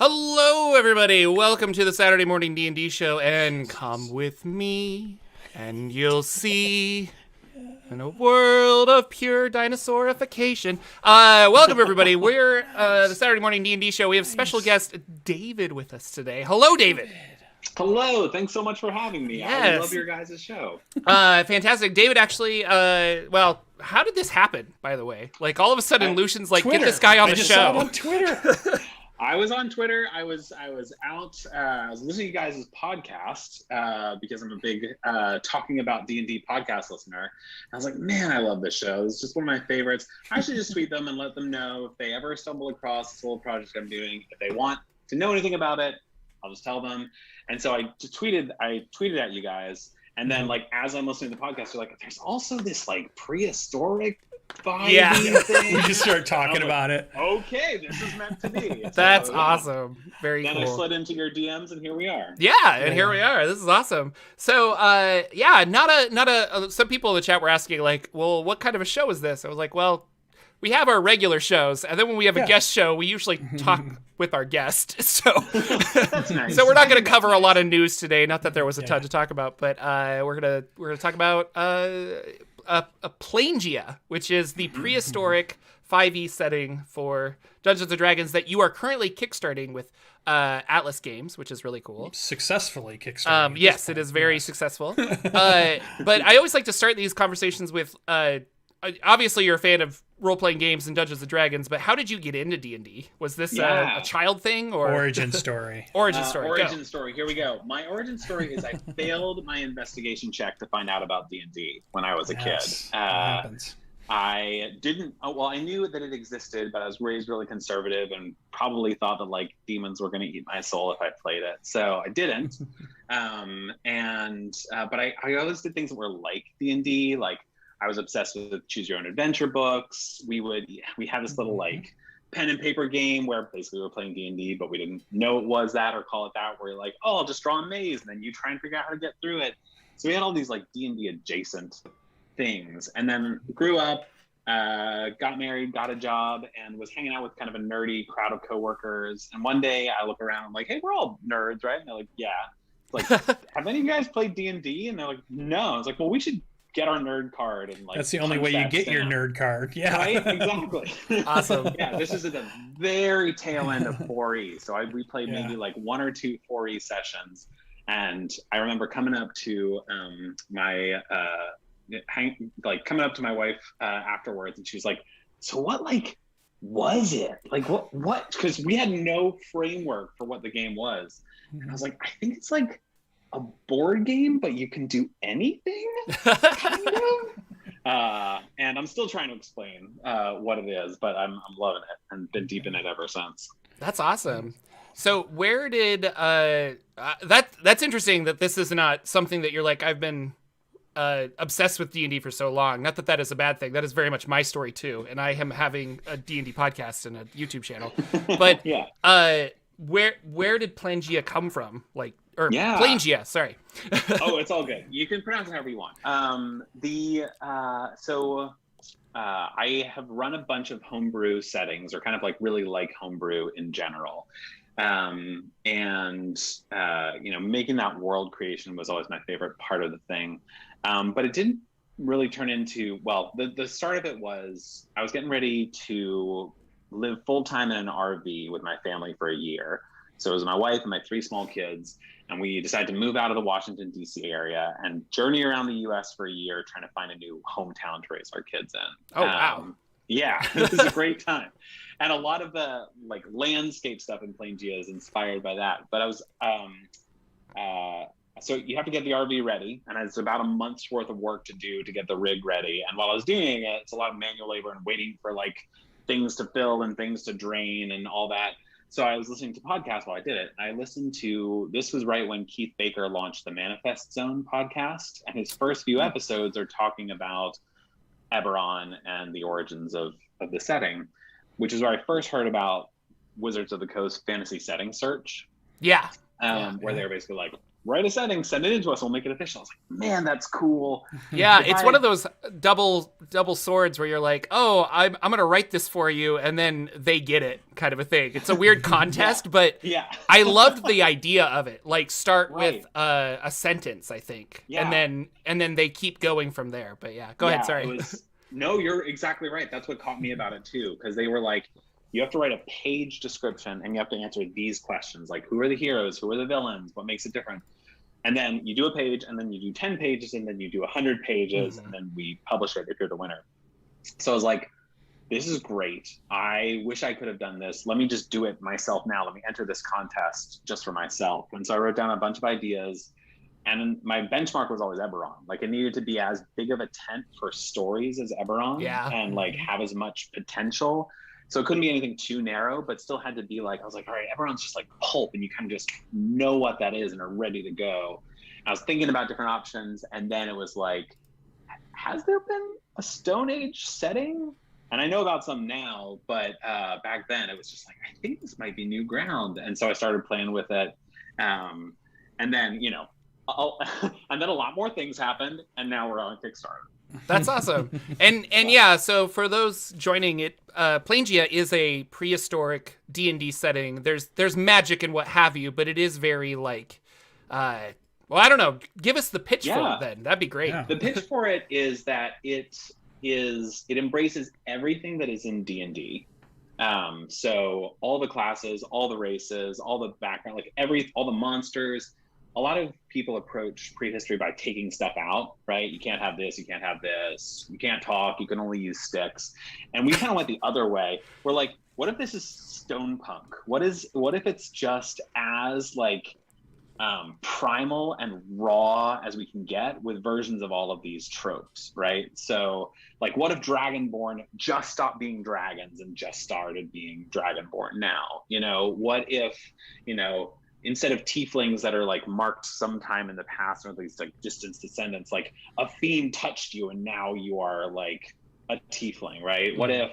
Hello, everybody. Welcome to the Saturday morning D&D show, and come with me, and you'll see in a world of pure dinosaurification. Welcome, everybody. We're the Saturday morning D&D show. We have special guest David with us today. Hello, David. Hello. Thanks so much for having me. Yes. I love your guys' show. Fantastic. David, actually, well, how did this happen, by the way? Like, all of a sudden, Lucian's like, Twitter. get this guy on the I just show. saw it on Twitter. I was on Twitter. I was out. I was listening to you guys' podcast because I'm a big talking about D&D podcast listener. And I was like, man, I love this show. It's just one of my favorites. I should just tweet them and let them know if they ever stumble across this little project I'm doing. If they want to know anything about it, I'll just tell them. And so I tweeted at you guys. And then, like, as I'm listening to the podcast, they're like, there's also this, like, prehistoric thing. We just start talking about it. Okay, this is meant to be. That's awesome. Very then cool. I slid into your DMs, and here we are. Yeah, and here we are. This is awesome. So, some people in the chat were asking, like, well, what kind of a show is this? I was like, well, we have our regular shows, and then when we have a guest show, we usually talk with our guest. So, That's nice. So we're not going to cover a lot of news today. Not that there was a ton to talk about, but we're gonna talk about a Plangia, which is the prehistoric 5e setting for Dungeons & Dragons that you are currently kickstarting with Atlas Games, which is really cool. Successfully kickstarting. Yes, it is very successful. But I always like to start these conversations with, obviously you're a fan of role-playing games and Dungeons & Dragons, but how did you get into D&D? Was this a child thing? Or Origin story. Origin story. Origin story. Here we go. My origin story is I failed my investigation check to find out about D&D when I was a kid. Happens. I didn't. Well, I knew that it existed, but I was raised really conservative and probably thought that like demons were going to eat my soul if I played it. So I didn't. But I always did things that were like D&D. Like I was obsessed with choose your own adventure books. We had this little like pen and paper game where basically we were playing D&D, but we didn't know it was that or call it that. Where you're like, oh, I'll just draw a maze, and then you try and figure out how to get through it. So we had all these like D&D adjacent things, and then grew up, got married, got a job, and was hanging out with kind of a nerdy crowd of coworkers. And one day I look around, I'm like, hey, we're all nerds, right? And they're like, yeah. It's like, have any of you guys played D&D? And they're like, no. I was like, well, we should get our nerd card and like. That's the only way you get your nerd card. Yeah. Right? Exactly. Awesome. Yeah, this is at the very tail end of 4E. So we played maybe like 1 or 2 4E sessions. And I remember coming up to coming up to my wife afterwards, and she was like, so what like was it? Like what? Because we had no framework for what the game was. And I was like, I think it's like a board game, but you can do anything, kind of. And I'm still trying to explain what it is, but I'm loving it and been deep in it ever since. That's awesome. So where did that's interesting that this is not something that you're like, I've been obsessed with D&D for so long. Not that that is a bad thing. That is very much my story too. And I am having a D&D podcast and a YouTube channel. But where did Plangia come from? Like, or Plangia, sorry. Oh, it's all good. You can pronounce it however you want. I have run a bunch of homebrew settings, or kind of like really like homebrew in general. Making that world creation was always my favorite part of the thing. But it didn't really turn into, the start of it was I was getting ready to live full-time in an RV with my family for a year. So it was my wife and my 3 small kids, and we decided to move out of the Washington, D.C. area and journey around the U.S. for a year trying to find a new hometown to raise our kids in. Oh, wow. Yeah, it was a great time. And a lot of the like landscape stuff in Plangia is inspired by that. But I was, so you have to get the RV ready, and it's about a month's worth of work to do to get the rig ready. And while I was doing it, it's a lot of manual labor and waiting for like things to fill and things to drain and all that. So I was listening to podcasts while I did it. I listened to, this was right when Keith Baker launched the Manifest Zone podcast, and his first few episodes are talking about Eberron and the origins of the setting, which is where I first heard about Wizards of the Coast fantasy setting search. Yeah. Where they're basically like, write a setting, send it into us, we'll make it official. I was like, man, that's cool. Yeah, it's one of those double swords where you're like, oh, I'm gonna write this for you, and then they get it, kind of a thing. It's a weird contest, but I loved the idea of it. Like, start with a sentence, I think, and then they keep going from there. But go ahead. Sorry. No, you're exactly right. That's what caught me about it too, because they were like, you have to write a page description and you have to answer these questions, like who are the heroes, who are the villains, what makes it different. And then you do a page, and then you do 10 pages, and then you do 100 pages, and then we publish it if you're the winner. So I was like, this is great. I wish I could have done this. Let me just do it myself now. Let me enter this contest just for myself. And so I wrote down a bunch of ideas, and my benchmark was always Eberron. Like, it needed to be as big of a tent for stories as Eberron, and like have as much potential. So it couldn't be anything too narrow, but still had to be like, I was like, all right, Eberron's just like pulp, and you kind of just know what that is and are ready to go. I was thinking about different options, and then it was like, has there been a Stone Age setting? And I know about some now, but back then it was just like, I think this might be new ground. And so I started playing with it. And then, and then a lot more things happened, and now we're on Kickstarter. That's awesome. And yeah, so for those joining it, Plangia is a prehistoric D&D setting. There's magic and what have you, but it is very like, well, I don't know. Give us the pitch for it then. That'd be great. Yeah. The pitch for it is that it embraces everything that is in D&D. So all the classes, all the races, all the background, like all the monsters. A lot of people approach prehistory by taking stuff out, right? You can't have this, you can't have this, you can't talk, you can only use sticks. And we kind of went the other way. We're like, what if this is stone punk? What if it's just as like primal and raw as we can get with versions of all of these tropes, right? So like, what if Dragonborn just stopped being dragons and just started being Dragonborn now? What if, instead of tieflings that are like marked sometime in the past, or at least like distant descendants, like a fiend touched you and now you are like a tiefling, right? What if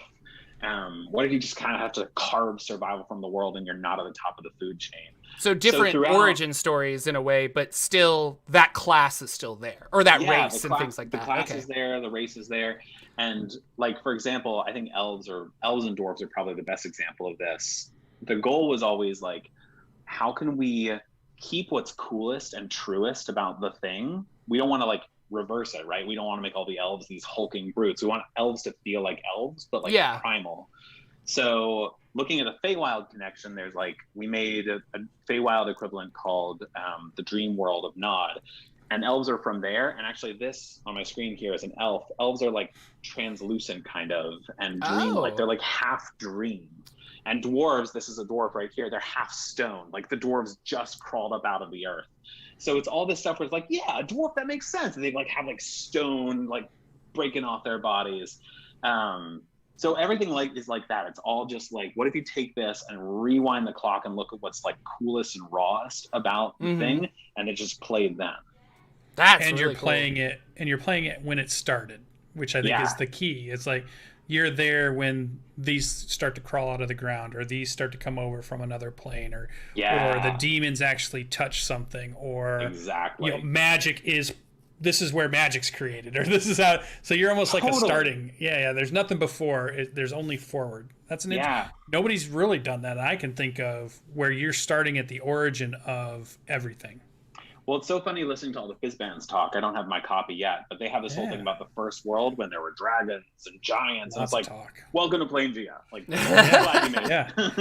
you just kind of have to carve survival from the world and you're not at the top of the food chain? So different origin stories in a way, but still that class is still there, or that race and things like that. The class is there, the race is there. And like, for example, I think elves and dwarves are probably the best example of this. The goal was always like, how can we keep what's coolest and truest about the thing? We don't want to like reverse it, right? We don't want to make all the elves these hulking brutes. We want elves to feel like elves, but like primal. So looking at the Feywild connection, there's like, we made a Feywild equivalent called the Dream World of Nod. And elves are from there. And actually this on my screen here is an elf. Elves are like translucent kind of, and dream-like. They're like half dream. And dwarves, this is a dwarf right here, they're half stone. Like the dwarves just crawled up out of the earth. So it's all this stuff where it's like, yeah, a dwarf, that makes sense. And they like have like stone like breaking off their bodies. So everything is like that. It's all just like, what if you take this and rewind the clock and look at what's like coolest and rawest about the thing, and it just played then. You're playing it when it started, which I think is the key. It's like, you're there when these start to crawl out of the ground, or these start to come over from another plane, or the demons actually touch something, or this is where magic's created, or this is how. So you're almost like a starting. There's nothing before. There's only forward. That's nobody's really done that I can think of, where you're starting at the origin of everything. Well, it's so funny listening to all the Fizzbands talk. I don't have my copy yet, but they have this whole thing about the first world when there were dragons and giants. And it's like, welcome to Plangia. Like,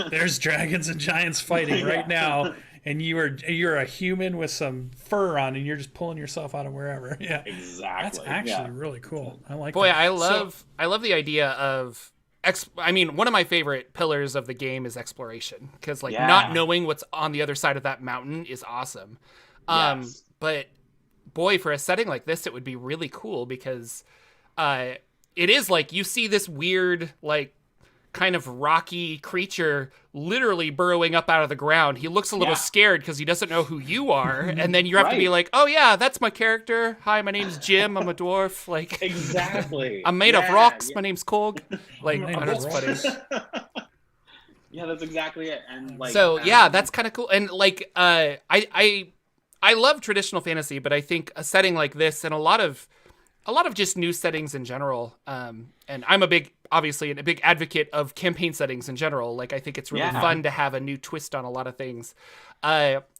there's dragons and giants fighting right now, and you're a human with some fur on, and you're just pulling yourself out of wherever. Yeah, exactly. That's actually really cool. I like. Boy, that. I love the idea of. One of my favorite pillars of the game is exploration, because not knowing what's on the other side of that mountain is awesome. But boy, for a setting like this, it would be really cool, because it is like you see this weird, like, kind of rocky creature literally burrowing up out of the ground. He looks a little scared because he doesn't know who you are. And then you have to be like, oh yeah, that's my character. Hi, my name's Jim. I'm a dwarf. Like, exactly. I'm made of rocks. My name's Kolg. Like, I know, it's funny. Yeah, that's exactly it. And like, so that's kind of cool. And like, I love traditional fantasy, but I think a setting like this and a lot of just new settings in general. And I'm obviously a big advocate of campaign settings in general. Like, I think it's really fun to have a new twist on a lot of things.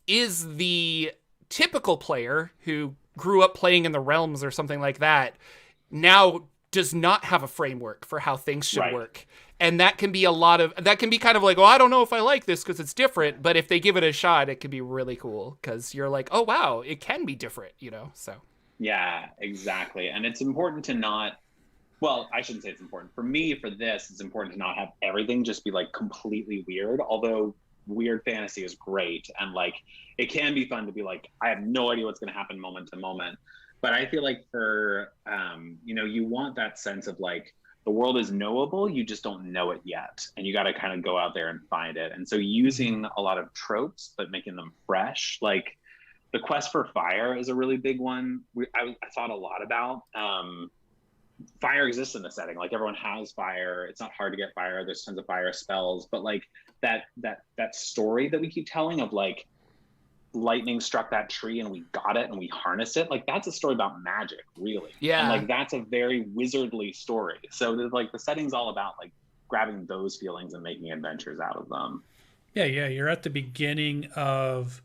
Is the typical player who grew up playing in the realms or something like that now does not have a framework for how things should work. And that can be kind of like, well, I don't know if I like this because it's different. But if they give it a shot, it can be really cool because you're like, oh, wow, it can be different, so. Yeah, exactly. And it's important to not, well, I shouldn't say it's important. For me, for this, it's important to not have everything just be like completely weird, although weird fantasy is great. And like, it can be fun to be like, I have no idea what's going to happen moment to moment. But I feel like for, you want that sense of like, the world is knowable, you just don't know it yet. And you got to kind of go out there and find it. And so using a lot of tropes, but making them fresh, like, the quest for fire is a really big one. I thought a lot about. Fire exists in the setting. Like, everyone has fire. It's not hard to get fire. There's tons of fire spells. But like that story that we keep telling of like lightning struck that tree and we got it and we harnessed it. Like, that's a story about magic, really. Yeah. And like, that's a very wizardly story. So like the setting's all about like grabbing those feelings and making adventures out of them. Yeah. You're at the beginning of.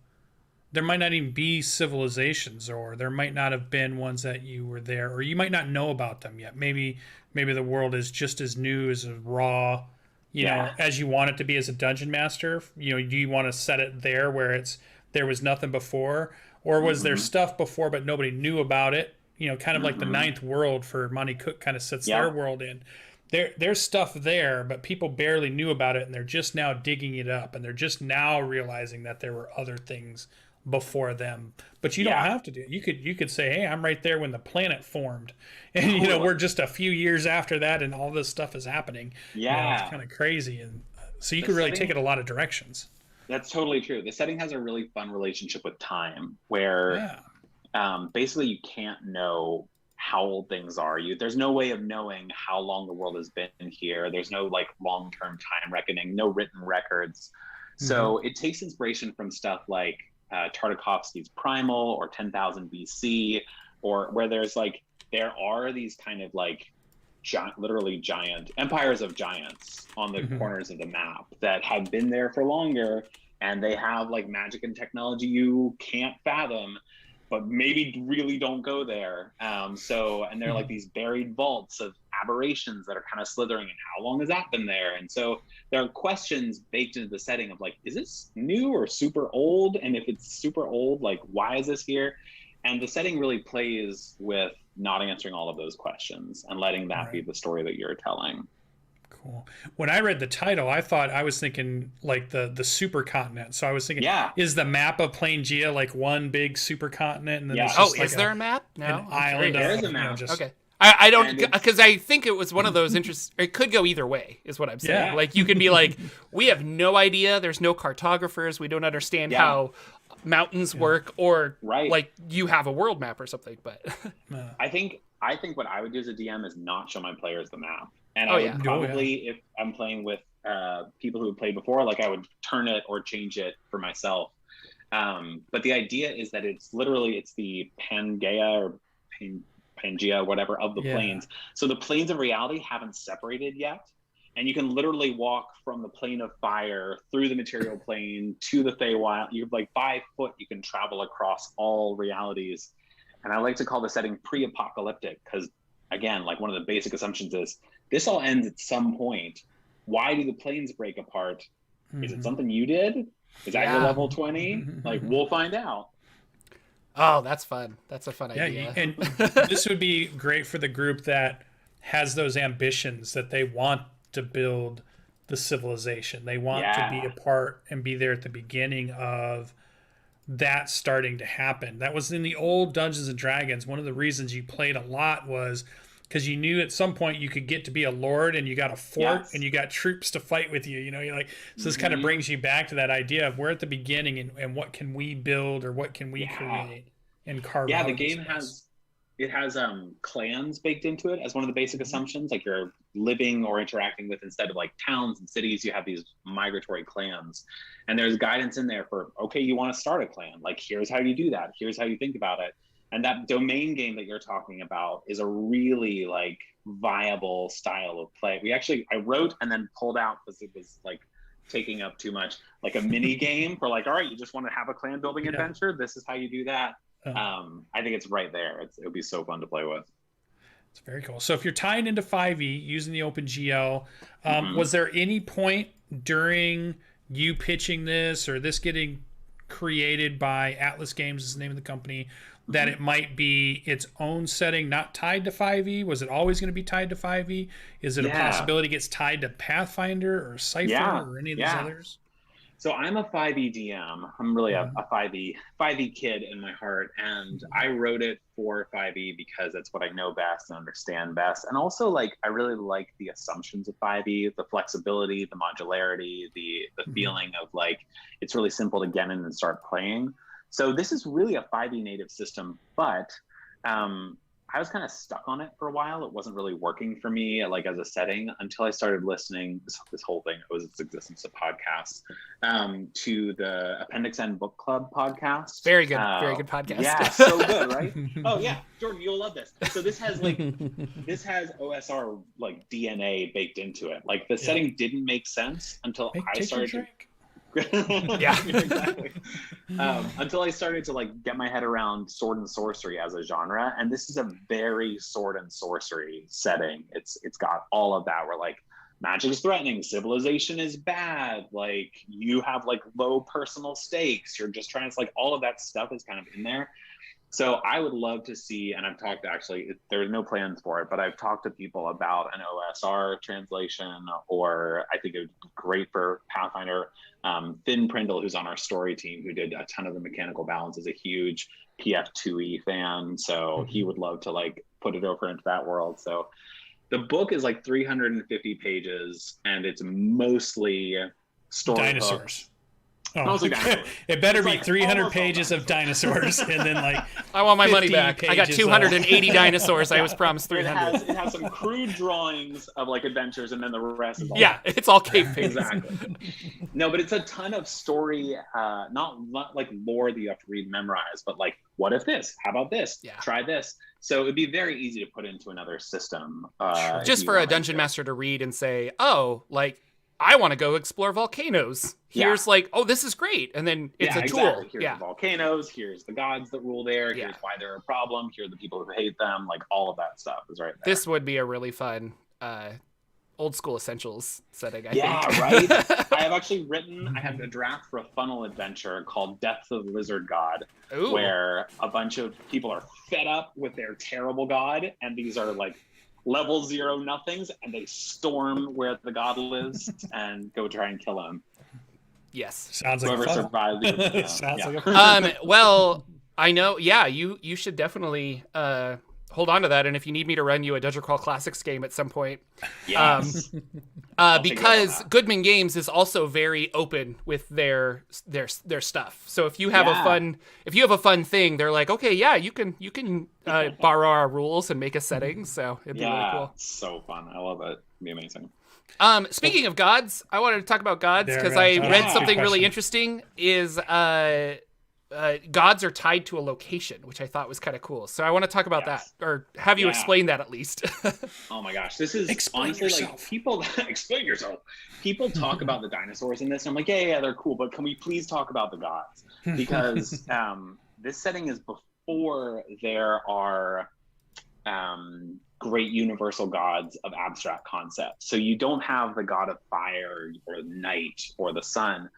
There might not even be civilizations, or there might not have been ones that you were there, or you might not know about them yet. Maybe the world is just as new, as raw, you know, as you want it to be as a dungeon master. Do you want to set it there where there was nothing before, or was there stuff before but nobody knew about it? Kind of like the Ninth World for Monty Cook kind of sets their world in. There's stuff there, but people barely knew about it, and they're just now digging it up, and they're just now realizing that there were other things before them. But you don't have to do it. You could say, hey, I'm right there when the planet formed, and we're just a few years after that, and all this stuff is happening. It's kind of crazy, and so you could really take it a lot of directions. That's totally true. The setting has a really fun relationship with time, where basically you can't know how old things are. There's no way of knowing how long the world has been here. There's no like long-term time reckoning, no written records. So it takes inspiration from stuff like Tartakovsky's Primal or 10,000 BC, or where there are these kind of like literally giant empires of giants on the corners of the map that have been there for longer, and they have like magic and technology you can't fathom, but maybe really don't go there. And they're like these buried vaults of aberrations that are kind of slithering, and how long has that been there? And so there are questions baked into the setting of like, is this new or super old? And if it's super old, like, why is this here? And the setting really plays with not answering all of those questions and letting that be the story that you're telling. Cool. When I read the title, I was thinking like the supercontinent. So I was thinking, is the map of Plangia like one big supercontinent? And then is there a map? No, an island. There is a map. Okay. I don't, because I think it was one of those it could go either way, is what I'm saying. Yeah. Like, you could be like, we have no idea. There's no cartographers. We don't understand how mountains work, or like you have a world map or something. But I think what I would do as a DM is not show my players the map. And I would probably, if I'm playing with people who have played before, like, I would turn it or change it for myself. But the idea is that it's the Pangaea or Plangia, whatever, of the planes. So the planes of reality haven't separated yet. And you can literally walk from the plane of fire through the material plane to the Feywild. You have like 5 foot, you can travel across all realities. And I like to call the setting pre-apocalyptic, because again, like, one of the basic assumptions is this all ends at some point. Why do the planes break apart? Is it something you did? Is that your level 20? Like, we'll find out. Oh, that's fun. That's a fun idea. And this would be great for the group that has those ambitions, that they want to build the civilization. They want to be a part and be there at the beginning of that starting to happen. That was in the old Dungeons and Dragons. One of the reasons you played a lot was because you knew at some point you could get to be a lord, and you got a fort and you got troops to fight with you. You're like, so this kind of brings you back to that idea of we're at the beginning, and what can we build, or what can we create and carve out. The game has clans baked into it as one of the basic assumptions. Like, living or interacting with. Instead of like towns and cities, you have these migratory clans, and there's guidance in there for, okay, you want to start a clan, like here's how you do that, here's how you think about it. And that domain game that you're talking about is a really like viable style of play. I wrote and then pulled out because it was like taking up too much, like a mini game for like, all right, you just want to have a clan building adventure, this is how you do that. I think it's right there. It would be so fun to play with. It's very cool. So if you're tying into 5e using the OpenGL, was there any point during you pitching this or this getting created by Atlas Games is the name of the company, that it might be its own setting, not tied to 5e? Was it always going to be tied to 5e? Is it a possibility it gets tied to Pathfinder or Cypher or any of these others? So I'm a 5e DM. I'm really a 5e kid in my heart, and I wrote it for 5e because that's what I know best and understand best. And also, like, I really like the assumptions of 5e, the flexibility, the modularity, the feeling of like it's really simple to get in and start playing. So this is really a 5e native system, but I was kind of stuck on it for a while. It wasn't really working for me, like as a setting, until I started listening. This whole thing owes its existence to podcasts, to the Appendix N Book Club podcast. Very good podcast. Yeah, so good, right? Oh yeah, Jordan, you'll love this. So this has OSR like DNA baked into it. Like the setting didn't make sense until I started. Yeah, exactly. Until I started to like get my head around sword and sorcery as a genre, and this is a very sword and sorcery setting. It's got all of that where like magic is threatening, civilization is bad, like you have like low personal stakes, you're just trying to, like, all of that stuff is kind of in there. So I would love to see, and I've talked, actually, there's no plans for it, but I've talked to people about an OSR translation, or I think it would be great for Pathfinder. Finn Prindle, who's on our story team, who did a ton of the mechanical balance, is a huge PF2E fan. So he would love to like put it over into that world. So the book is like 350 pages, and it's mostly story dinosaurs. Hooks. Oh, it better be like 300 pages of dinosaurs, and then like I want my money back. I got 280 dinosaurs. I was promised 300. It has some crude drawings of like adventures, and then the rest is all it's all cave paintings. Exactly. No, but it's a ton of story, not like lore that you have to read and memorize, but like, what if this? How about this? Try this. So it'd be very easy to put into another system. Just for a dungeon master to read and say, oh, like, I want to go explore volcanoes. Here's like, oh, this is great. And then it's a tool. Exactly. Here's the volcanoes. Here's the gods that rule there. Here's why they're a problem. Here are the people who hate them. Like, all of that stuff is right there. This would be a really fun old school essentials setting, I think. Yeah, right? I have actually I have a draft for a funnel adventure called Death of the Lizard God, where a bunch of people are fed up with their terrible god, and these are like level 0 nothings, and they storm where the god lives and go try and kill him. Yes. Sounds like whoever survives. Sounds like a well, I know. Yeah, you should definitely hold on to that. And if you need me to run you a Dungeon Crawl Classics game at some point, yes. because Goodman Games is also very open with their stuff. So if you have a fun thing, they're like, okay, yeah, you can borrow our rules and make a setting. So it'd be really cool. It's so fun. I love it. It'd be amazing. Speaking of gods, I wanted to talk about gods because I read something really interesting. Is gods are tied to a location, which I thought was kind of cool. So I want to talk about that, or have you explain that at least. Oh my gosh, this is honestly like people explain yourself. People talk about the dinosaurs in this, and I'm like, yeah, they're cool, but can we please talk about the gods? Because this setting is before there are great universal gods of abstract concepts. So you don't have the god of fire or night or the sun.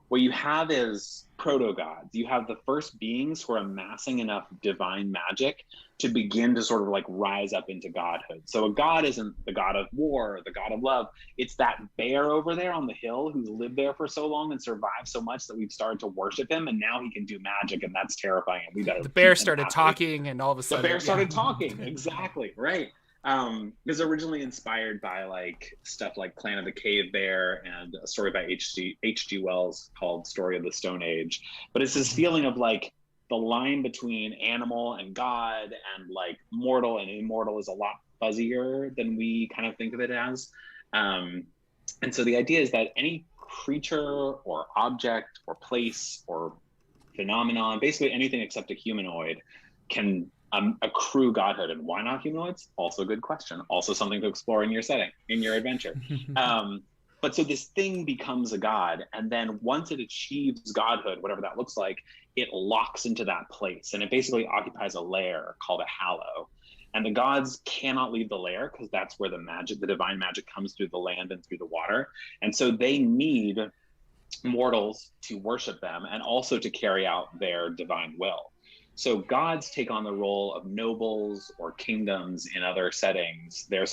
What you have is proto-gods. You have the first beings who are amassing enough divine magic to begin to sort of like rise up into godhood. So a god isn't the god of war, or the god of love. It's that bear over there on the hill who's lived there for so long and survived so much that we've started to worship him, and now he can do magic, and that's terrifying. And we got the bear started talking, and all of a sudden the bear started talking. Exactly, right. It was originally inspired by like stuff like Clan of the Cave Bear and a story by H.G. Wells called Story of the Stone Age. But it's this feeling of like the line between animal and god and like mortal and immortal is a lot fuzzier than we kind of think of it as. And so the idea is that any creature or object or place or phenomenon, basically anything except a humanoid, can accrue godhood. And why not humanoids? Also a good question. Also something to explore in your setting, in your adventure. But so this thing becomes a god, and then once it achieves godhood, whatever that looks like, it locks into that place, and it basically occupies a lair called a hallow. And the gods cannot leave the lair because that's where the magic, the divine magic, comes through the land and through the water. And so they need mortals to worship them and also to carry out their divine will. So gods take on the role of nobles or kingdoms in other settings. They're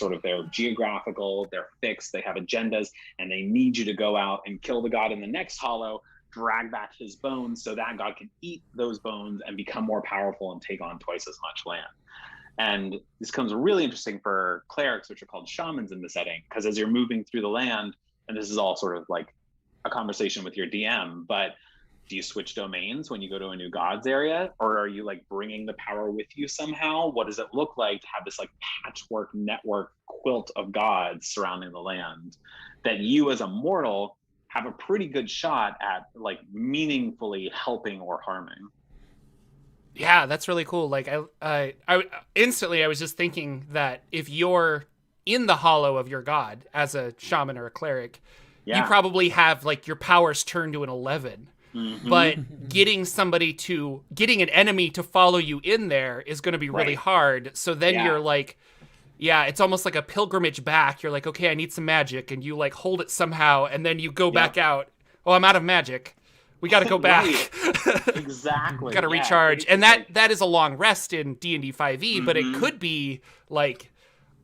geographical, they're fixed, they have agendas, and they need you to go out and kill the god in the next hollow, drag back his bones so that god can eat those bones and become more powerful and take on twice as much land. And this becomes really interesting for clerics, which are called shamans in the setting, because as you're moving through the land, and this is all sort of like a conversation with your DM, but do you switch domains when you go to a new gods area, or are you like bringing the power with you somehow? What does it look like to have this like patchwork network quilt of gods surrounding the land that you as a mortal have a pretty good shot at like meaningfully helping or harming? Yeah, that's really cool. Like I instantly I was just thinking that if you're in the hollow of your god as a shaman or a cleric, you probably have like your powers turned to an 11. But getting an enemy to follow you in there is going to be really hard. So then you're like, it's almost like a pilgrimage back. You're like, okay, I need some magic, and you like hold it somehow, and then you go back out. Oh, I'm out of magic. We got to go back. Exactly. Got to recharge. And that is a long rest in D&D 5e, but it could be like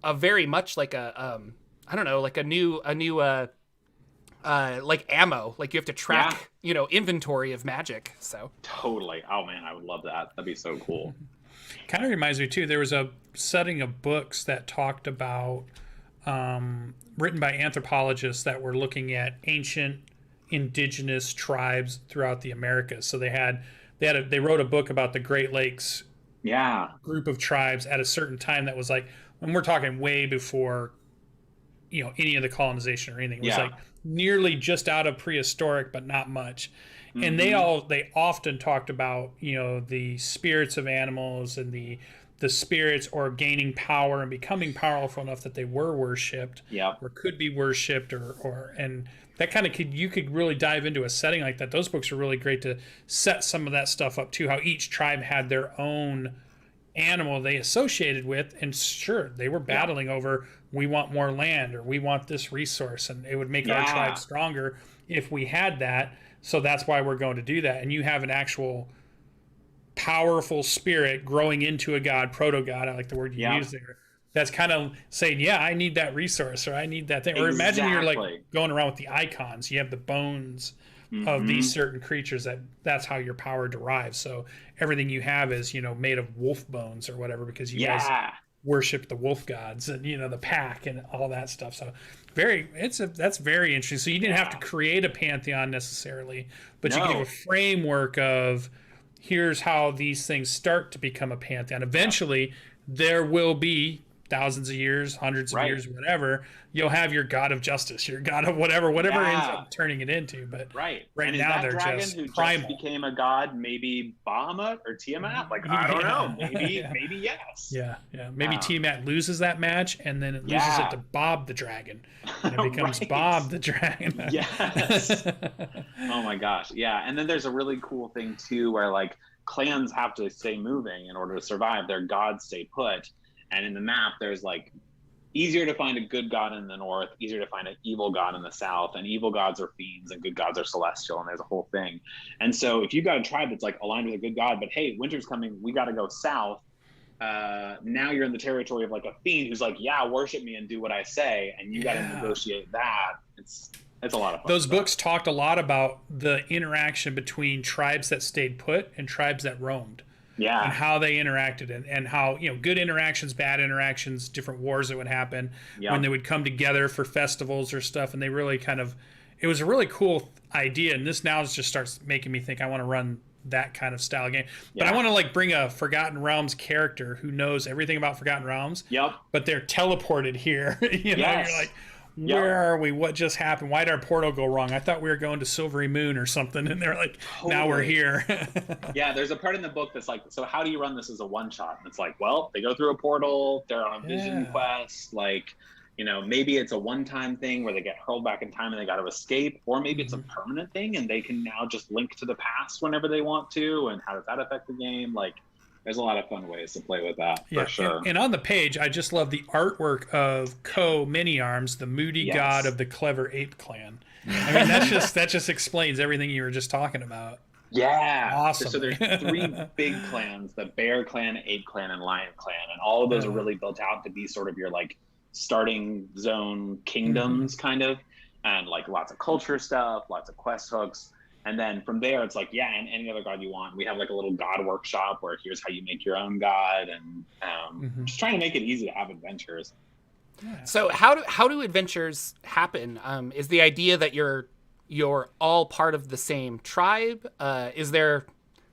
a very much like a I don't know, like a new like ammo, like you have to track, inventory of magic. So totally. Oh man, I would love that. That'd be so cool. Kind of reminds me too. There was a setting of books that talked about, written by anthropologists that were looking at ancient indigenous tribes throughout the Americas. So they wrote a book about the Great Lakes group of tribes at a certain time that was like, and we're talking way before, any of the colonization or anything. It was like nearly just out of prehistoric, but not much. And they often talked about, the spirits of animals and the spirits or gaining power and becoming powerful enough that they were worshipped or could be worshipped and that kind of you could really dive into a setting like that. Those books are really great to set some of that stuff up too, how each tribe had their own animal they associated with, and sure, they were battling over, we want more land or we want this resource, and it would make our tribe stronger if we had that, so that's why we're going to do that. And you have an actual powerful spirit growing into a god, proto-god, I like the word you use there, that's kind of saying, I need that resource, or I need that thing. Or imagine you're like going around with the icons, you have the bones of these certain creatures, that's how your power derives. So everything you have is, made of wolf bones or whatever, because you guys worship the wolf gods and, the pack and all that stuff. So that's very interesting. So you didn't have to create a pantheon necessarily, but you give a framework of, here's how these things start to become a pantheon. Eventually, there will be thousands of years, hundreds of years, whatever, you'll have your god of justice, your god of whatever ends up turning it into. But right and now they're just primal. Just became a god, maybe Bahamut or Tiamat. Like I don't know, maybe yes. Maybe Tiamat loses that match, and then it loses it to Bob the dragon, and it becomes Bob the dragon. Yes. Oh my gosh, and then there's a really cool thing too, where like clans have to stay moving in order to survive. Their gods stay put. And in the map, there's like easier to find a good god in the north, easier to find an evil god in the south, and evil gods are fiends and good gods are celestial, and there's a whole thing. And so if you've got a tribe that's like aligned with a good god, but hey, winter's coming, we got to go south. Now you're in the territory of like a fiend who's like, worship me and do what I say, and you got to negotiate that. It's a lot of fun. Those books talked a lot about the interaction between tribes that stayed put and tribes that roamed. And how they interacted, and how, good interactions, bad interactions, different wars that would happen when they would come together for festivals or stuff. And they really it was a really cool idea. And this now just starts making me think I want to run that kind of style game. But Yeah. I want to like bring a Forgotten Realms character who knows everything about Forgotten Realms. Yep. But they're teleported here. You know, Yes. you're like, where are we? What just happened? Why did our portal go wrong? I thought we were going to Silvery Moon or something. And they're like, now we're here. Yeah, there's a part in the book that's like, so how do you run this as a one-shot? And it's like, well, they go through a portal, they're on a vision quest, like, you know, maybe it's a one-time thing where they get hurled back in time and they got to escape, or maybe it's a permanent thing and they can now just link to the past whenever they want to, and how does that affect the game? Like, there's a lot of fun ways to play with that, for sure. And on the page, I just love the artwork of Mini Arms, the moody god of the clever ape clan. I mean, that just explains everything you were just talking about. Yeah. Awesome. So there's 3 big clans, the Bear Clan, Ape Clan, and Lion Clan. And all of those are really built out to be sort of your like starting zone kingdoms kind of, and like lots of culture stuff, lots of quest hooks. And then from there, it's like, yeah, and any other god you want. We have like a little god workshop where here's how you make your own god, and just trying to make it easy to have adventures. Yeah. So how do adventures happen? Is the idea that you're all part of the same tribe? Is there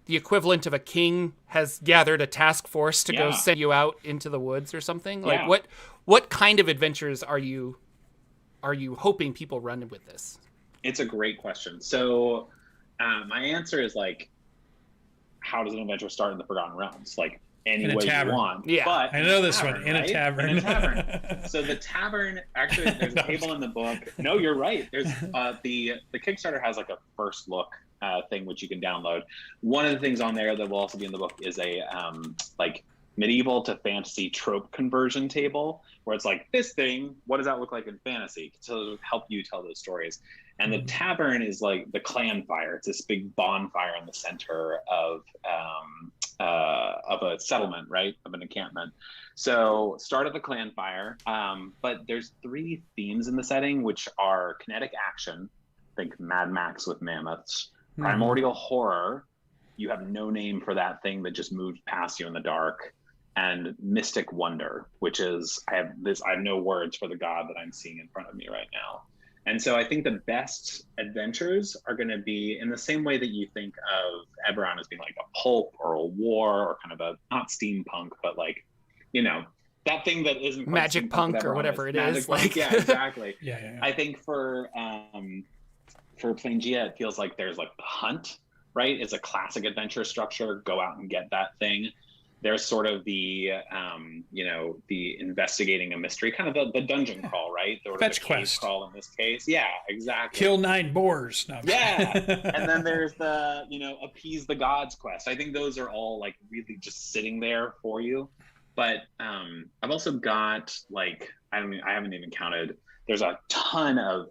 the equivalent of a king has gathered a task force to go send you out into the woods or something? Like what kind of adventures are you hoping people run with this? It's a great question. So my answer is like, how does an adventure start in the Forgotten Realms? Like any way you want. Yeah, but I know this one. In a tavern. In a tavern. So the tavern, actually, there's a table in the book. No, you're right. There's the Kickstarter has like a first look thing which you can download. One of the things on there that will also be in the book is a like medieval to fantasy trope conversion table, where it's like, this thing, what does that look like in fantasy? To help you tell those stories. And the tavern is like the clan fire. It's this big bonfire in the center of a settlement, right? Of an encampment. So start at the clan fire. But there's 3 themes in the setting, which are kinetic action, think Mad Max with mammoths, primordial horror, you have no name for that thing that just moved past you in the dark, and mystic wonder, which is I have no words for the god that I'm seeing in front of me right now. And so I think the best adventures are going to be in the same way that you think of Eberron as being like a pulp or a war or kind of a, not steampunk, but like, you know, that thing that isn't magic punk or whatever it is. Like, yeah, exactly. Yeah. I think for Plangia, it feels like there's like the hunt, right? It's a classic adventure structure. Go out and get that thing. There's sort of the, the investigating a mystery, kind of the dungeon crawl, right? Fetch quest crawl in this case. Yeah, exactly. Kill 9 boars. No. Yeah. And then there's the, appease the gods quest. I think those are all like really just sitting there for you. But I've also got like, I haven't even counted. There's a ton of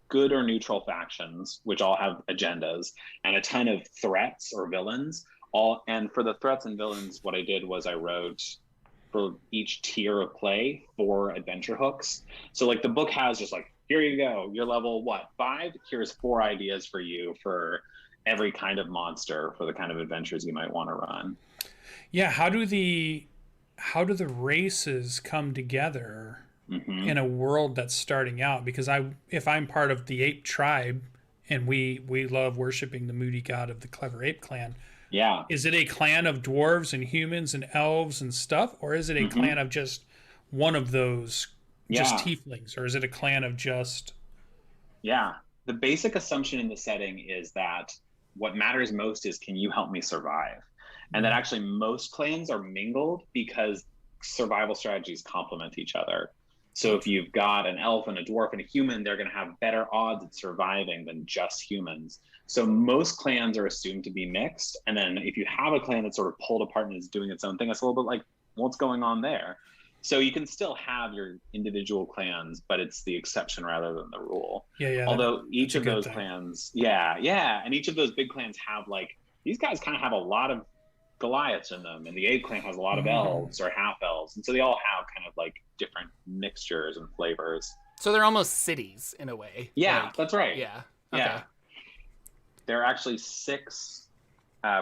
good or neutral factions, which all have agendas, and a ton of threats or villains. And for the threats and villains, what I did was I wrote for each tier of play 4 adventure hooks. So like the book has just like, here you go, you're level 5? Here's 4 ideas for you for every kind of monster for the kind of adventures you might want to run. Yeah, how do the races come together in a world that's starting out? Because if I'm part of the ape tribe and we love worshiping the moody god of the clever ape clan, yeah, is it a clan of dwarves and humans and elves and stuff, or is it a clan of just one of those, just tieflings, or is it a clan of just... Yeah, the basic assumption in the setting is that what matters most is, can you help me survive? And that actually most clans are mingled because survival strategies complement each other. So if you've got an elf and a dwarf and a human, they're going to have better odds at surviving than just humans. So most clans are assumed to be mixed. And then if you have a clan that's sort of pulled apart and is doing its own thing, it's a little bit like, what's going on there? So you can still have your individual clans, but it's the exception rather than the rule. Yeah. Although each of those clans, and each of those big clans have like, these guys kind of have a lot of Goliaths in them, and the ape clan has a lot of elves or half elves, and so they all have kind of like different mixtures and flavors. So they're almost cities in a way. Yeah, like, that's right. Yeah. Okay. Yeah. There are actually 6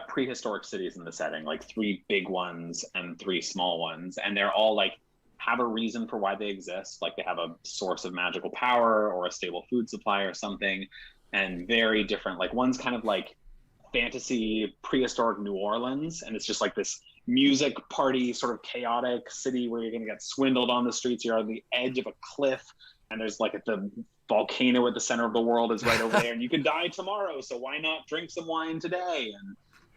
prehistoric cities in the setting, like 3 big ones and 3 small ones, and they're all like have a reason for why they exist. Like they have a source of magical power or a stable food supply or something, and very different. Like one's kind of like fantasy prehistoric New Orleans, and it's just like this music party, sort of chaotic city where you're going to get swindled on the streets. You're on the edge of a cliff, and there's like the volcano at the center of the world is right over there, and you could die tomorrow, so why not drink some wine today?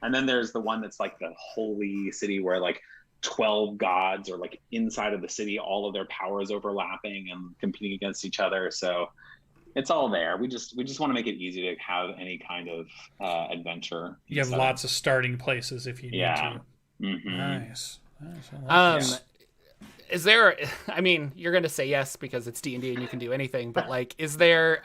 And then there's the one that's like the holy city where like 12 gods are like inside of the city, all of their powers overlapping and competing against each other. So it's all there. We just want to make it easy to have any kind of adventure. You have lots of starting places if you need to. Mm-hmm. Nice. Is there, I mean, you're going to say yes because it's D&D and you can do anything, but like, is there,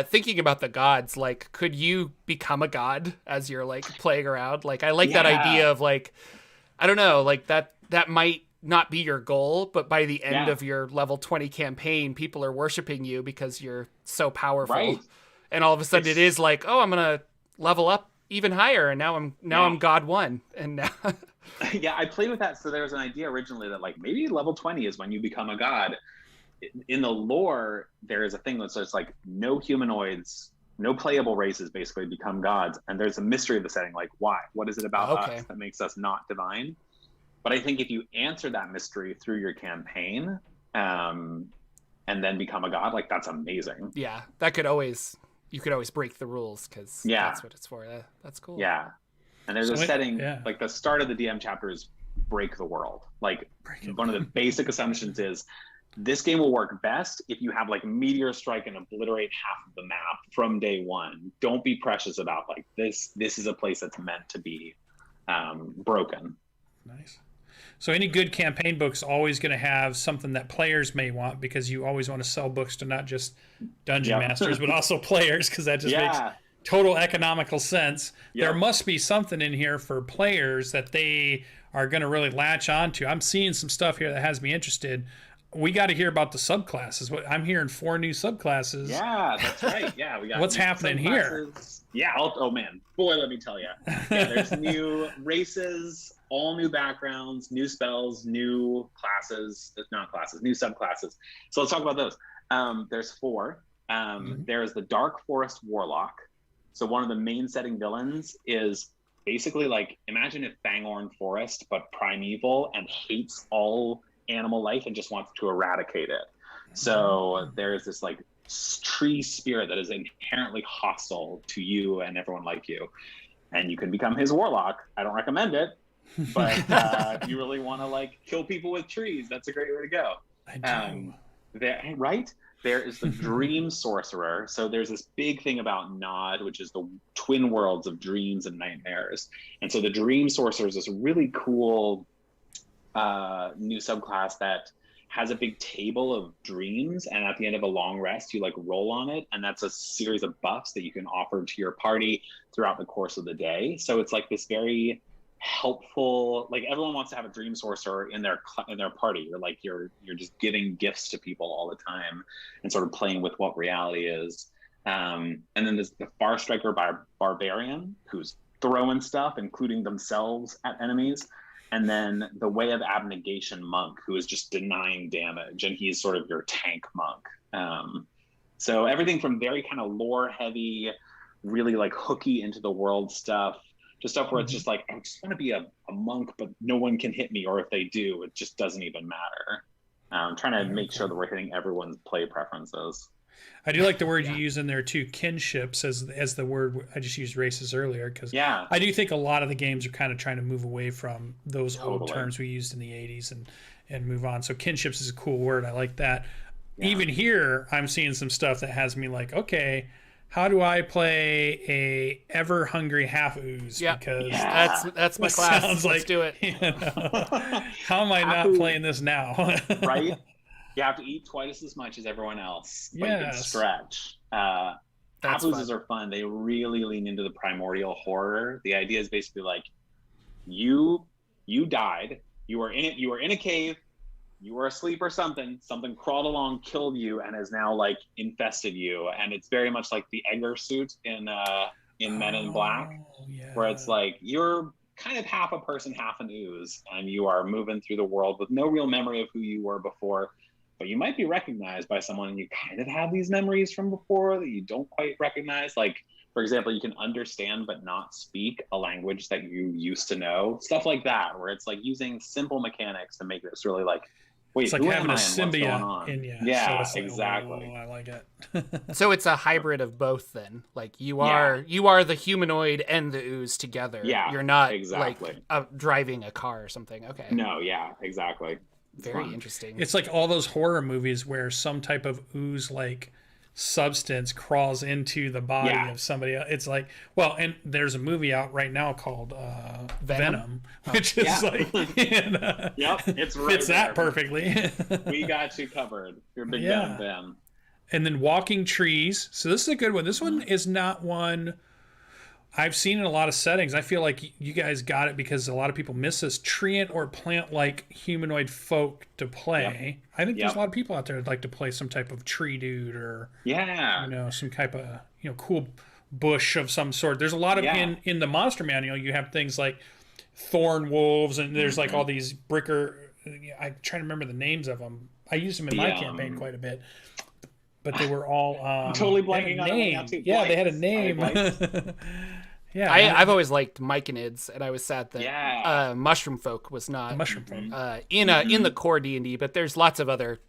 thinking about the gods, like, could you become a god as you're like playing around? Like, I like that idea of like, I don't know, like that might not be your goal, but by the end of your level 20 campaign, people are worshiping you because you're so powerful. Right. And all of a sudden it is like, oh, I'm going to level up even higher. And now I'm God 1. And now yeah, I played with that. So there was an idea originally that like maybe level 20 is when you become a god. In the lore, there is a thing that says like no humanoids, no playable races basically become gods. And there's a mystery of the setting, like why? What is it about us that makes us not divine? But I think if you answer that mystery through your campaign, and then become a god, like that's amazing. Yeah, you could always break the rules because that's what it's for. That's cool. Yeah. And there's a setting, like the start of the DM chapter is break the world. Like one of the basic assumptions is this game will work best if you have like meteor strike and obliterate half of the map from day one. Don't be precious about like this is a place that's meant to be broken. Nice. So any good campaign book's always going to have something that players may want, because you always want to sell books to not just dungeon masters, but also players, because that just makes total economical sense. There must be something in here for players that they are going to really latch onto. I'm seeing some stuff here that has me interested. We got to hear about the subclasses. I'm hearing 4 new subclasses. Yeah, that's right. Yeah, we got what's happening here? Yeah. Oh man, boy, let me tell you. Yeah, there's new races, all new backgrounds, new spells, new classes. Not classes, new subclasses. So let's talk about those. There's 4. There's the Dark Forest Warlock. So one of the main setting villains is basically like, imagine if Fangorn Forest, but primeval and hates all animal life and just wants to eradicate it. So there's this like tree spirit that is inherently hostile to you and everyone like you, and you can become his warlock. I don't recommend it, but if you really want to like kill people with trees, that's a great way to go. I do. There is the Dream Sorcerer. So there's this big thing about Nod, which is the twin worlds of dreams and nightmares. And so the Dream Sorcerer is this really cool new subclass that has a big table of dreams, and at the end of a long rest you like roll on it, and that's a series of buffs that you can offer to your party throughout the course of the day. So it's like this very helpful, like everyone wants to have a dream sorcerer in their party. You're like you're just giving gifts to people all the time and sort of playing with what reality is. And then there's the Far Striker Barbarian, who's throwing stuff, including themselves, at enemies. And then the Way of Abnegation Monk, who is just denying damage, and he's sort of your tank monk. So everything from very kind of lore heavy, really like hooky into the world stuff, to stuff where it's just like, I just want to be a monk, but no one can hit me, or if they do, it just doesn't even matter. I'm trying to make sure that we're hitting everyone's play preferences. I do like the word you use in there too, kinships, as the word. I just used races earlier because I do think a lot of the games are kind of trying to move away from those old terms we used in the 80s and move on. So kinships is a cool word. I like that. Yeah. Even here, I'm seeing some stuff that has me like, okay, how do I play a ever hungry half ooze? Yeah, because that's my class. Sounds Let's do it. You know, how am I not playing this now? Right? You have to eat twice as much as everyone else. But you can stretch. Half oozes are fun. They really lean into the primordial horror. The idea is basically like, you died. You were in a cave. You were asleep or something. Something crawled along, killed you, and has now like infested you. And it's very much like the Egger suit in Men in Black, where it's like you're kind of half a person, half an ooze, and you are moving through the world with no real memory of who you were before. But you might be recognized by someone, and you kind of have these memories from before that you don't quite recognize. Like For example, you can understand but not speak a language that you used to know. Stuff like that, where it's like using simple mechanics to make this really like, wait, it's like who having am a I and what's going symbiote on? in you. Yeah, So it's like, exactly. Oh, I like it. So it's a hybrid of both then. Like you are the humanoid and the ooze together. Yeah, You're not exactly. like driving a car or something. Okay. No, yeah, exactly. It's Very fun. interesting. It's like all those horror movies where some type of ooze like substance crawls into the body of somebody else. It's like, well, and there's a movie out right now called Venom, which is like, and, yep, it's right fits that perfectly. We got you covered. You're a big Venom fan. And then Walking Trees. So this is a good one. This one is not one I've seen in a lot of settings. I feel like you guys got it because a lot of people miss this treant or plant-like humanoid folk to play. Yep. I think there's a lot of people out there that'd like to play some type of tree dude or some type of cool bush of some sort. There's a lot of in the monster manual. You have things like thorn wolves, and there's like all these bricker. I'm trying to remember the names of them. I used them in my campaign quite a bit. But they were all I'm totally blanking on them. Yeah, they had a name. Yeah, I've always liked myconids, and I was sad that mushroom folk was not mushroom folk in the core D&D. But there's lots of other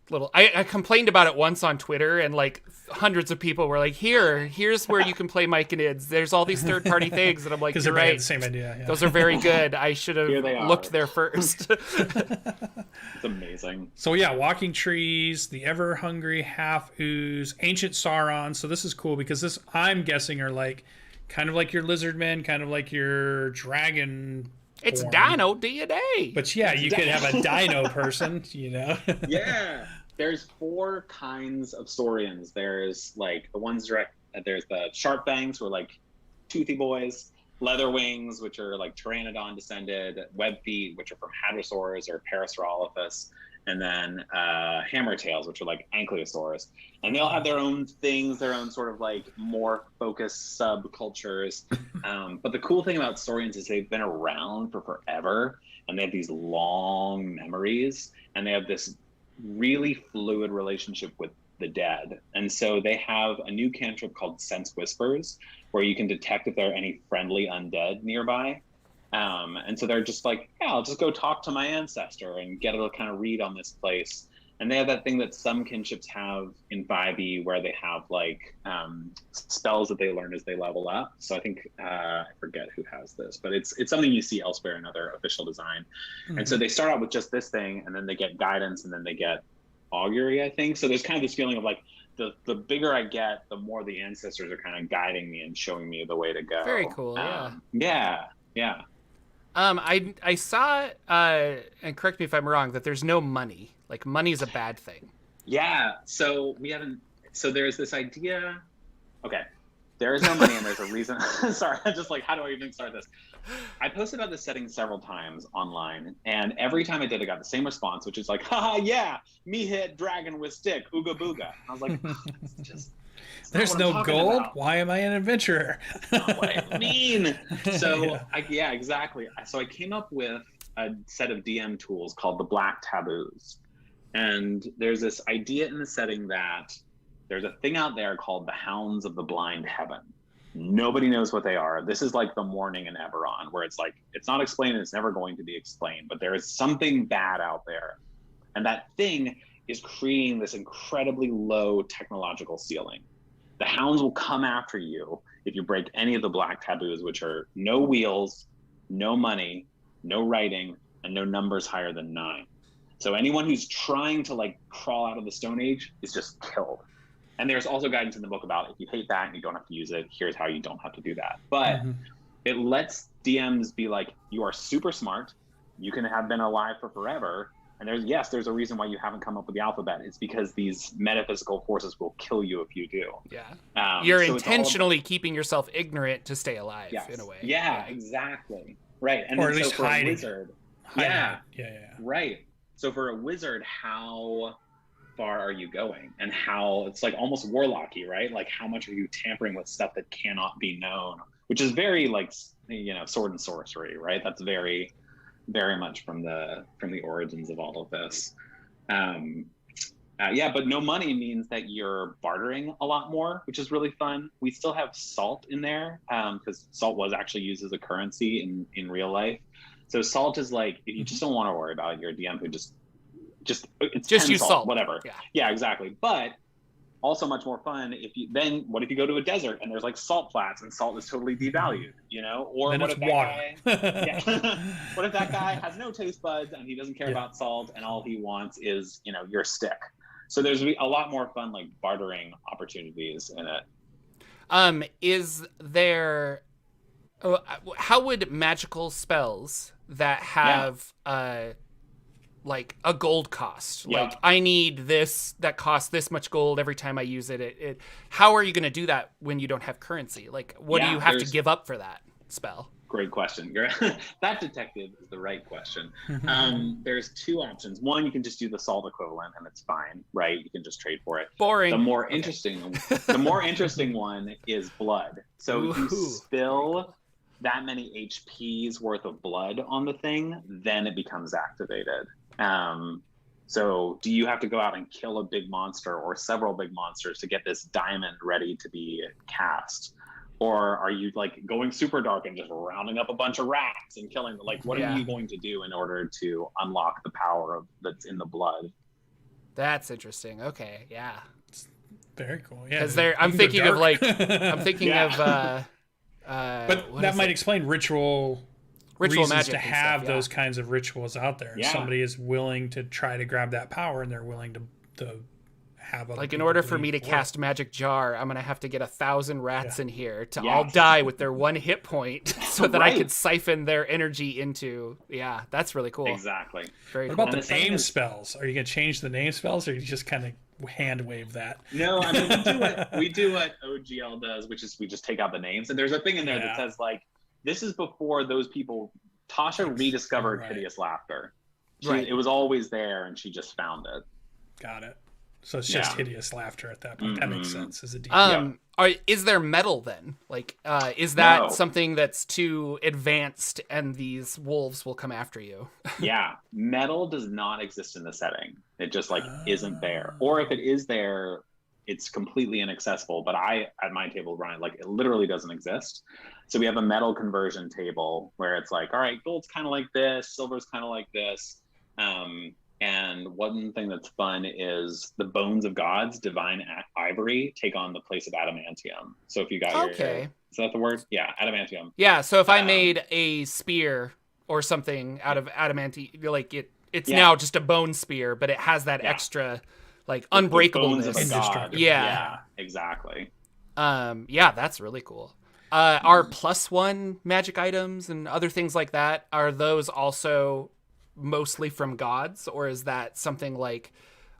little. I complained about it once on Twitter, and like hundreds of people were like, "Here's where you can play myconids. There's all these third-party things," and I'm like, "You're right. The same idea. Yeah. Those are very good. I should have looked there first." It's amazing. So Walking Trees, the Ever Hungry Half Ooze, Ancient Sauron. So this is cool because this, I'm guessing, are like kind of like your lizard men, kind of like your dragon. It's Dino DNA. But you could have a dino person, Yeah. There's 4 kinds of saurians. There's like the ones there's the sharp fangs, who are like toothy boys, leather wings, which are like pteranodon descended, web feet, which are from hadrosaurs or parasaurolophus, and then hammer tails, which are like ankylosaurs. And they all have their own things, their own sort of like more focused subcultures. But the cool thing about saurians is they've been around for forever, and they have these long memories, and they have this really fluid relationship with the dead. And so they have a new cantrip called Sense Whispers, where you can detect if there are any friendly undead nearby. And so they're just like, I'll just go talk to my ancestor and get a kind of read on this place. And they have that thing that some kinships have in 5e where they have like spells that they learn as they level up. So I think, I forget who has this, but it's something you see elsewhere in other official design. Mm-hmm. And so they start out with just this thing, and then they get guidance, and then they get augury, I think. So there's kind of this feeling of like, the bigger I get, the more the ancestors are kind of guiding me and showing me the way to go. Very cool, yeah. I saw, and correct me if I'm wrong, that there's no money. Like, money's a bad thing. Yeah, so there's this idea. Okay, there is no money, and there's a reason. Sorry, I'm just like, how do I even start this? I posted about this setting several times online, and every time I did, I got the same response, which is like, haha, yeah, me hit dragon with stick, ooga booga. I was like, it's just... There's no gold. About. Why am I an adventurer? That's what I mean. So, exactly. So I came up with a set of DM tools called the Black Taboos. And there's this idea in the setting that there's a thing out there called the Hounds of the Blind Heaven. Nobody knows what they are. This is like the Mourning in Eberron, where it's like, it's not explained and it's never going to be explained, but there is something bad out there. And that thing is creating this incredibly low technological ceiling. The hounds will come after you if you break any of the black taboos, which are no wheels, no money, no writing, and no numbers higher than 9. So anyone who's trying to like crawl out of the Stone Age is just killed. And there's also guidance in the book about if you hate that and you don't have to use it, here's how you don't have to do that. But it lets DMs be like, you are super smart. You can have been alive for forever. And there's a reason why you haven't come up with the alphabet. It's because these metaphysical forces will kill you if you do. Yeah. You're so intentionally keeping yourself ignorant to stay alive, in a way. Yeah, exactly. Right. And or at least for hiding. A wizard. Yeah. Right. So for a wizard, how far are you going? And how it's like almost warlocky, right? Like how much are you tampering with stuff that cannot be known? Which is very like, sword and sorcery, right? That's very, very much from the origins of all of this. Yeah, but no money means that you're bartering a lot more, which is really fun. We still have salt in there because salt was actually used as a currency in real life. So salt is like, if you just don't want to worry about it, you're a DM who just it's Just 10 use salt. whatever. Yeah. Yeah, exactly. But also much more fun what if you go to a desert and there's like salt flats and salt is totally devalued, you know? Or then what it's if that water. guy what if that guy has no taste buds and he doesn't care Yeah. about salt and all he wants is, you know, your stick. So there's a lot more fun like bartering opportunities in it. Is there how would magical spells that have like a gold cost, like I need this that costs this much gold every time I use it, how are you going to do that when you don't have currency? Like what do you have to give up for that spell? Great question. That detective is the right question. There's two options. One, you can just do the salt equivalent and it's fine, right? You can just trade for it. Boring. The more interesting one is blood. So if you spill that many HP's worth of blood on the thing, then it becomes activated. So do you have to go out and kill a big monster or several big monsters to get this diamond ready to be cast? Or are you like going super dark and just rounding up a bunch of rats and killing them? Like, what are you going to do in order to unlock the power that's in the blood? That's interesting. Okay, yeah. Very cool. Yeah. Because I'm thinking of like, but that might explain ritual reasons magic to have stuff, those kinds of rituals out there. Yeah. Somebody is willing to try to grab that power and they're willing to have other like in order for me to cast Magic Jar, I'm gonna have to get 1,000 rats in here to all Yes. die with their 1 hit point, so that I Right. could siphon their energy into. Yeah, that's really cool. Exactly. Very What cool. about And the the name second- spells? Are you going to change the name spells, or you just kind of hand wave that? No, I mean we do what OGL does, which is we just take out the names. And there's a thing in there that says like, this is before those people. Tasha rediscovered hideous laughter. It was always there, and she just found it. Got it. So it's just hideous laughter at that point. That makes sense as a DM. Is there metal then? Like, is that No. something that's too advanced and these wolves will come after you? Yeah, metal does not exist in the setting. It just like isn't there. Or if it is there, it's completely inaccessible. But at my table, Ryan, like it literally doesn't exist. So we have a metal conversion table where it's like, all right, gold's kind of like this, silver's kind of like this. And one thing that's fun is the bones of gods, divine ivory, take on the place of adamantium. So if you got is that the word? Yeah, adamantium. Yeah, so if I made a spear or something out of adamantium, like it's now just a bone spear, but it has that extra like unbreakableness. Bones of a god. Yeah, exactly. Yeah, that's really cool. Are +1 magic items and other things like that, are those also mostly from gods, or is that something like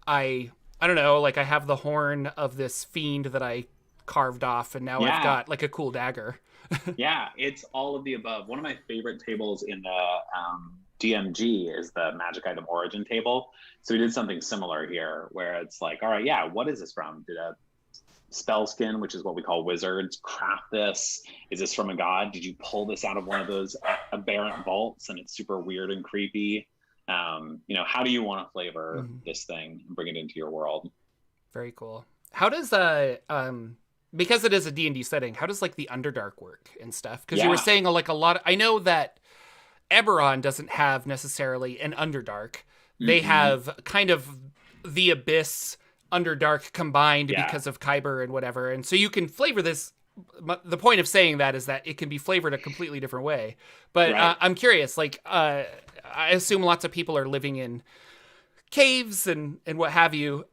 I don't know, like I have the horn of this fiend that I carved off and now I've got like a cool dagger? Yeah, it's all of the above. One of my favorite tables in the DMG is the magic item origin table. So we did something similar here where it's like, all right, yeah, what is this from? Did a spell skin, which is what we call wizards, craft this? Is this from a god? Did you pull this out of one of those aberrant vaults and it's super weird and creepy? You know, how do you want to flavor this thing and bring it into your world? Very cool. How does because it is a D&D setting, how does like the Underdark work and stuff? Because you were saying like a lot I know that Eberron doesn't have necessarily an Underdark. They have kind of the Abyss Underdark combined because of Kyber and whatever. And so you can flavor this. The point of saying that is that it can be flavored a completely different way. But I'm curious, like, I assume lots of people are living in caves and what have you.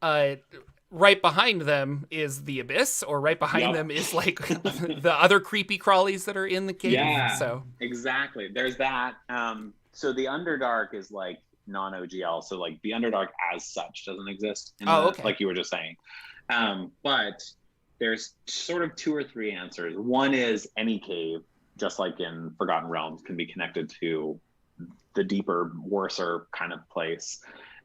Right behind them is the Abyss, or right behind them is like the other creepy crawlies that are in the cave. Yeah, so exactly. There's that. So the Underdark is like non-OGL. So like the Underdark as such doesn't exist. Like you were just saying. But there's sort of 2 or 3 answers. One is any cave, just like in Forgotten Realms, can be connected to the deeper, worser kind of place.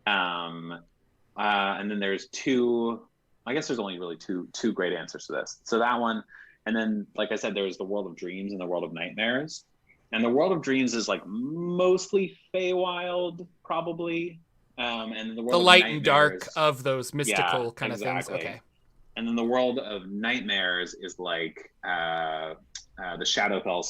And then there's 2, I guess there's only really two great answers to this. So that one, and then, like I said, there's the world of dreams and the world of nightmares. And the world of dreams is like mostly Feywild, probably. And then the The world light of and dark nightmares. of those mystical Yeah, kind of things. exactly. Okay. And then the world of nightmares is like the Shadowfell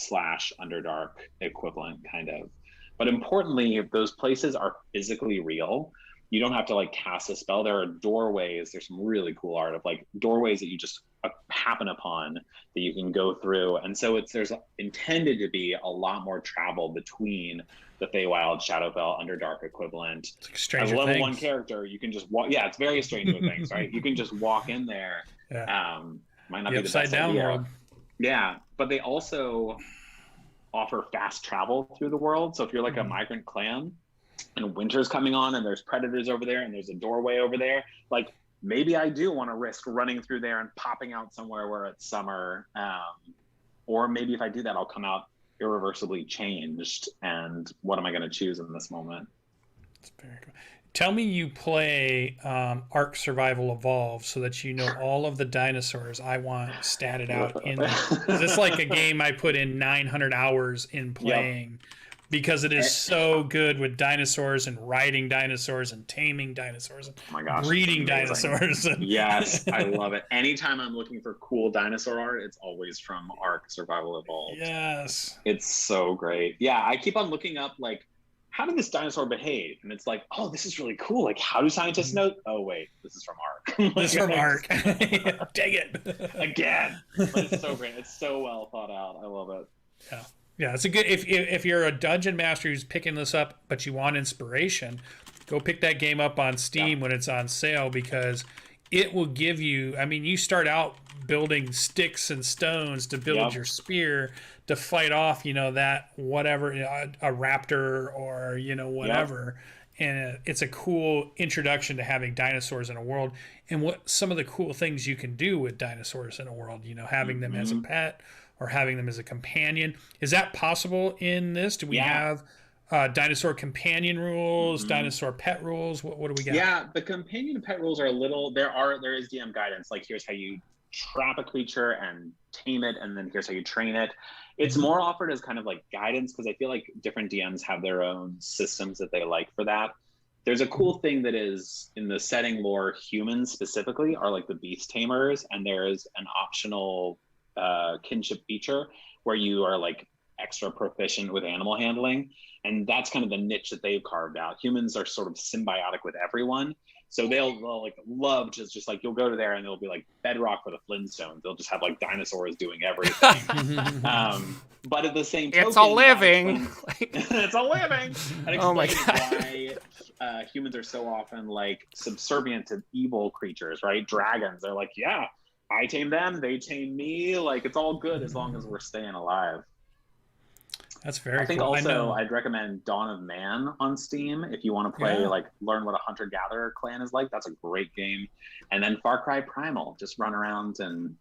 / Underdark equivalent, kind of. But importantly, if those places are physically real, you don't have to like cast a spell. There are doorways. There's some really cool art of like doorways that you just happen upon that you can go through. And so there's intended to be a lot more travel between the Feywild, Shadowfell, Underdark equivalent. Like As a level Things. 1 character, you can just walk. Yeah, it's very Stranger Things, right? You can just walk in there. Yeah. Might not the be the upside best down idea. world. Yeah, but they also offer fast travel through the world. So if you're like a migrant clan and winter's coming on and there's predators over there and there's a doorway over there, like maybe I do want to risk running through there and popping out somewhere where it's summer. Or maybe if I do that, I'll come out irreversibly changed. And what am I going to choose in this moment? That's very cool. Tell me you play Ark Survival Evolved so that you know all of the dinosaurs I want statted out in. It's like a game I put in 900 hours in playing because it is so good with dinosaurs and riding dinosaurs and taming dinosaurs and breeding dinosaurs. Yes, I love it. Anytime I'm looking for cool dinosaur art, it's always from Ark Survival Evolved. Yes. It's so great. Yeah, I keep on looking up like, how did this dinosaur behave? And it's like, oh, this is really cool. Like, how do scientists know? Oh, wait, this is from Ark. This is from Ark. Dang it. Again. But it's so great. It's so well thought out. I love it. Yeah. Yeah, it's a good, if you're a dungeon master who's picking this up, but you want inspiration, go pick that game up on Steam when it's on sale, because it will give you, I mean, you start out building sticks and stones to build your spear to fight off, you know, that whatever, a raptor or, you know, whatever. And it's a cool introduction to having dinosaurs in a world and what some of the cool things you can do with dinosaurs in a world, you know, having them as a pet or having them as a companion. Is that possible in this? Do we have dinosaur companion rules, dinosaur pet rules? What do we got? Yeah, the companion and pet rules are a little, there is DM guidance. Like, here's how you trap a creature and tame it, and then here's how you train it. It's more offered as kind of like guidance, because I feel like different DMs have their own systems that they like for that. There's a cool thing that is in the setting lore, humans specifically are like the beast tamers, and there is an optional kinship feature where you are like extra proficient with animal handling, and that's kind of the niche that they've carved out. Humans are sort of symbiotic with everyone, so they'll like love just like, you'll go to there and it'll be like Bedrock for the Flintstones. They'll just have like dinosaurs doing everything. But at the same token, it's a living. It's a living. And Oh my God. Why humans are so often like subservient to evil creatures, right? Dragons. They're like, yeah, I tame them, they tame me. Like, it's all good as long as we're staying alive. That's very I think cool. also I'd recommend Dawn of Man on Steam if you want to play, like, learn what a hunter-gatherer clan is like. That's a great game. And then Far Cry Primal, just run around and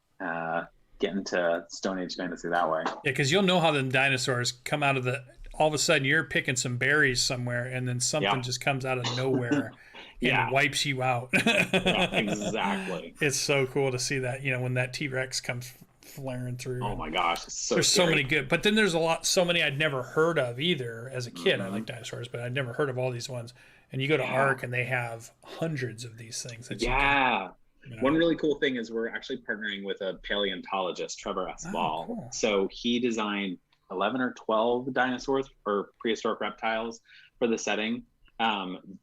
get into Stone Age fantasy that way. Yeah, because you'll know how the dinosaurs come out of the, all of a sudden you're picking some berries somewhere and then something just comes out of nowhere and wipes you out. Exactly. It's so cool to see that, you know, when that T-Rex comes flaring through. Oh my gosh, it's so there's scary. So many good, but then there's so many I'd never heard of either as a kid. I like dinosaurs, but I'd never heard of all these ones. And you go to Ark and they have hundreds of these things that you can, you know. One really cool thing is we're actually partnering with a paleontologist, Trevor S. Ball. Cool. So he designed 11 or 12 dinosaurs or prehistoric reptiles for the setting,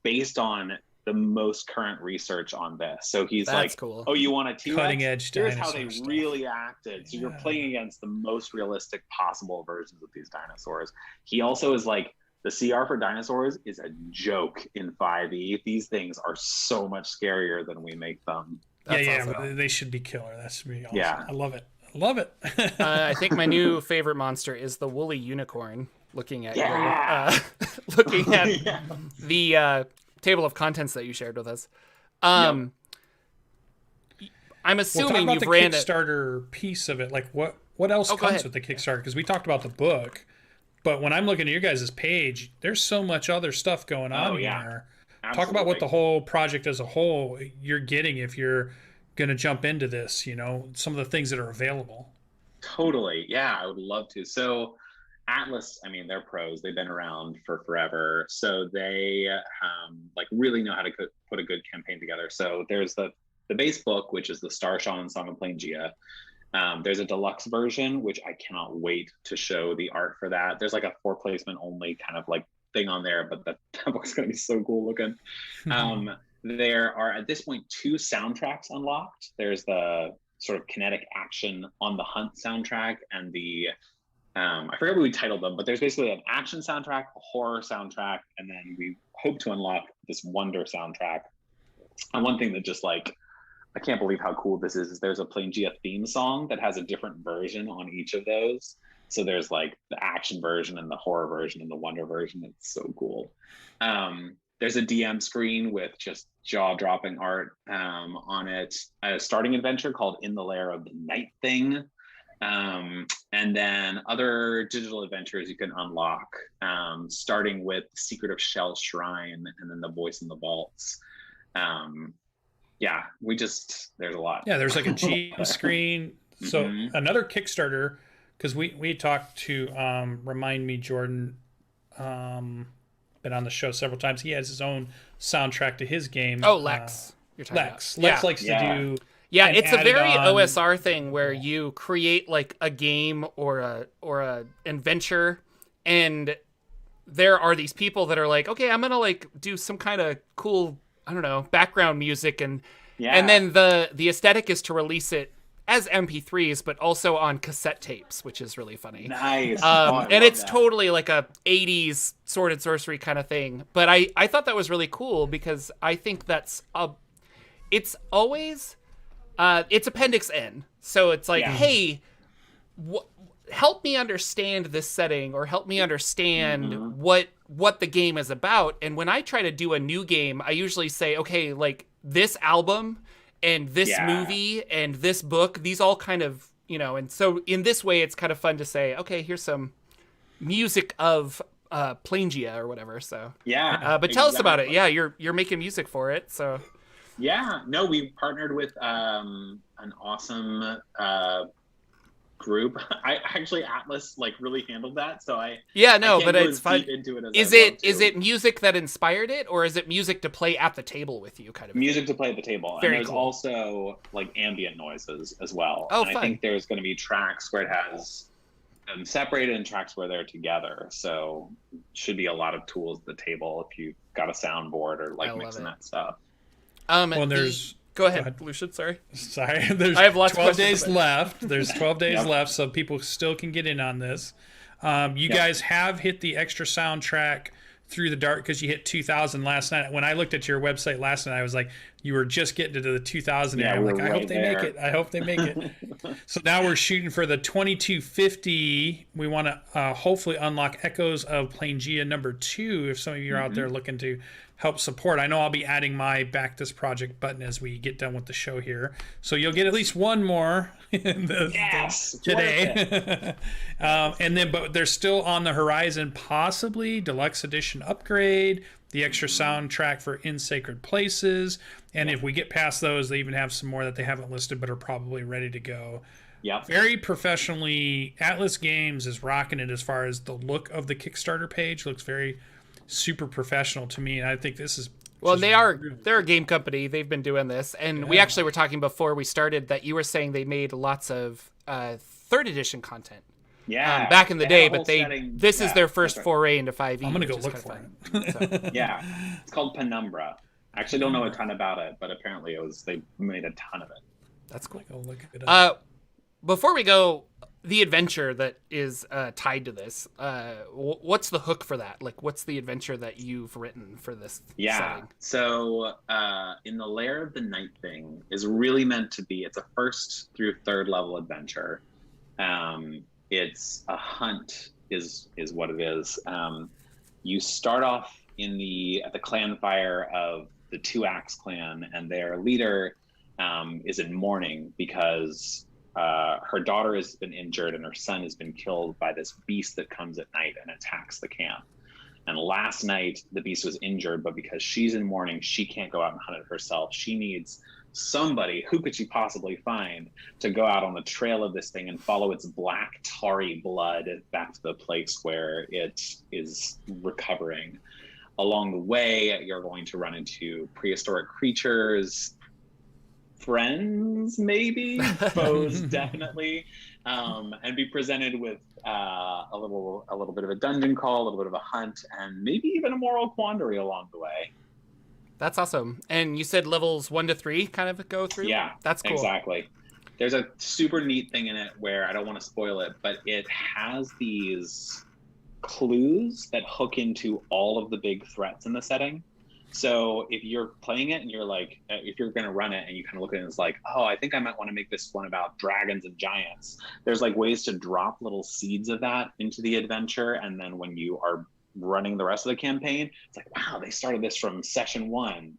based on the most current research on this. So he's cool. Oh, you want a T-Rex? Cutting edge Here's how they stuff. really acted. So you're playing against the most realistic possible versions of these dinosaurs. He also is like, the CR for dinosaurs is a joke in 5e. These things are so much scarier than we make them. That's awesome. They should be killer. That should be awesome. Yeah. I love it. I love it. I think my new favorite monster is the woolly unicorn. Looking at looking at the table of contents that you shared with us. I'm assuming talk about you've the ran Kickstarter piece of it. Like what else comes with the Kickstarter? Because we talked about the book, but when I'm looking at your guys' page, there's so much other stuff going on here. Absolutely. Talk about what the whole project as a whole you're getting if you're going to jump into this, you know, some of the things that are available. Totally. Yeah, I would love to. So Atlas, I mean, they're pros. They've been around for forever, so they like really know how to put a good campaign together. So there's the base book, which is the Star Shaman Song of Plangia. There's a deluxe version, which I cannot wait to show the art for that. There's like a 4 placement only kind of like thing on there, but that book's gonna be so cool looking. There are at this point 2 soundtracks unlocked. There's the sort of kinetic action on the hunt soundtrack and the I forget what we titled them, but there's basically an action soundtrack, a horror soundtrack, and then we hope to unlock this wonder soundtrack. And one thing that just like, I can't believe how cool this is there's a Plangia theme song that has a different version on each of those. So there's like the action version and the horror version and the wonder version. It's so cool. There's a DM screen with just jaw-dropping art on it. A starting adventure called In the Lair of the Night Thing. And then other digital adventures you can unlock, starting with Secret of Shell Shrine and then The Voice in the Vaults. Yeah, there's a lot. Yeah, there's like a GM screen. So another Kickstarter, because we talked to remind me, Jordan, been on the show several times. He has his own soundtrack to his game. Oh, Lex. You're talking Lex. about. Lex likes to do. Yeah, it's a very OSR thing where you create like a game or a adventure, and there are these people that are like, okay, I'm gonna like do some kind of cool, I don't know, background music, and then the aesthetic is to release it as MP3s, but also on cassette tapes, which is really funny. Nice. And it's totally like a 80s sword and sorcery kind of thing. But I thought that was really cool because I think it's always, it's Appendix N. So it's like, hey, help me understand this setting, or help me understand what the game is about. And when I try to do a new game, I usually say, okay, like this album and this movie and this book, these all kind of, and so in this way, it's kind of fun to say, okay, here's some music of Plangia or whatever. So but tell us about it. Yeah, you're making music for it. So no, we partnered with an awesome group. Atlas like really handled that, so I but it's fun. Into it is it music that inspired it, or is it music to play at the table with you, kind of music to play at the table? Very and there's cool. also like ambient noises as well. Oh, and fun. I think there's going to be tracks where it has them separated and tracks where they're together, so should be a lot of tools at the table if you've got a soundboard or like mixing that stuff. Go ahead, Lucian. Sorry. There's I have lots 12 of days left. There's 12 days left, so people still can get in on this. You guys have hit the extra soundtrack through the dark because you hit 2,000 last night. When I looked at your website last night, I was like, you were just getting to the 2,000. I'm like, I hope they make it. I hope they make it. So now we're shooting for the 2250. We want to hopefully unlock Echoes of Plangia #2 if some of you are out there looking to help support. I know I'll be adding my Back This Project button as we get done with the show here. So you'll get at least one more today. But they're still on the horizon, possibly Deluxe Edition upgrade, the extra soundtrack for In Sacred Places. And if we get past those, they even have some more that they haven't listed but are probably ready to go. Yeah. Very professionally, Atlas Games is rocking it as far as the look of the Kickstarter page. Looks very super professional to me, and I think this is they're a game company. They've been doing this, and we actually were talking before we started that you were saying they made lots of 3rd edition content back in the day, but this is their first foray into 5e. I'm gonna go look for it. So. It's called Penumbra. I actually don't know a ton about it, but apparently they made a ton of it. That's cool. Go look it up. Before we go, the adventure that is tied to this, what's the hook for that? Like, what's the adventure that you've written for this setting? So In the Lair of the Night Thing is really meant to be, it's a 1st through 3rd level adventure. It's a hunt is what it is. You start off at the clan fire of the Two Axe clan, and their leader is in mourning because her daughter has been injured and her son has been killed by this beast that comes at night and attacks the camp. And last night the beast was injured, but because she's in mourning, she can't go out and hunt it herself. She needs somebody, who could she possibly find to go out on the trail of this thing and follow its black tarry blood back to the place where it is recovering. Along the way, you're going to run into prehistoric creatures, friends, maybe, foes, definitely, and be presented with a little bit of a dungeon crawl, a little bit of a hunt, and maybe even a moral quandary along the way. That's awesome. And you said levels 1 to 3 kind of go through? Yeah, that's cool. Exactly. There's a super neat thing in it where I don't want to spoil it, but it has these clues that hook into all of the big threats in the setting. So if you're playing it and you're like, if you're going to run it and you kind of look at it and it's like, oh, I think I might want to make this one about dragons and giants. There's like ways to drop little seeds of that into the adventure. And then when you are running the rest of the campaign, it's like, wow, they started this from session 1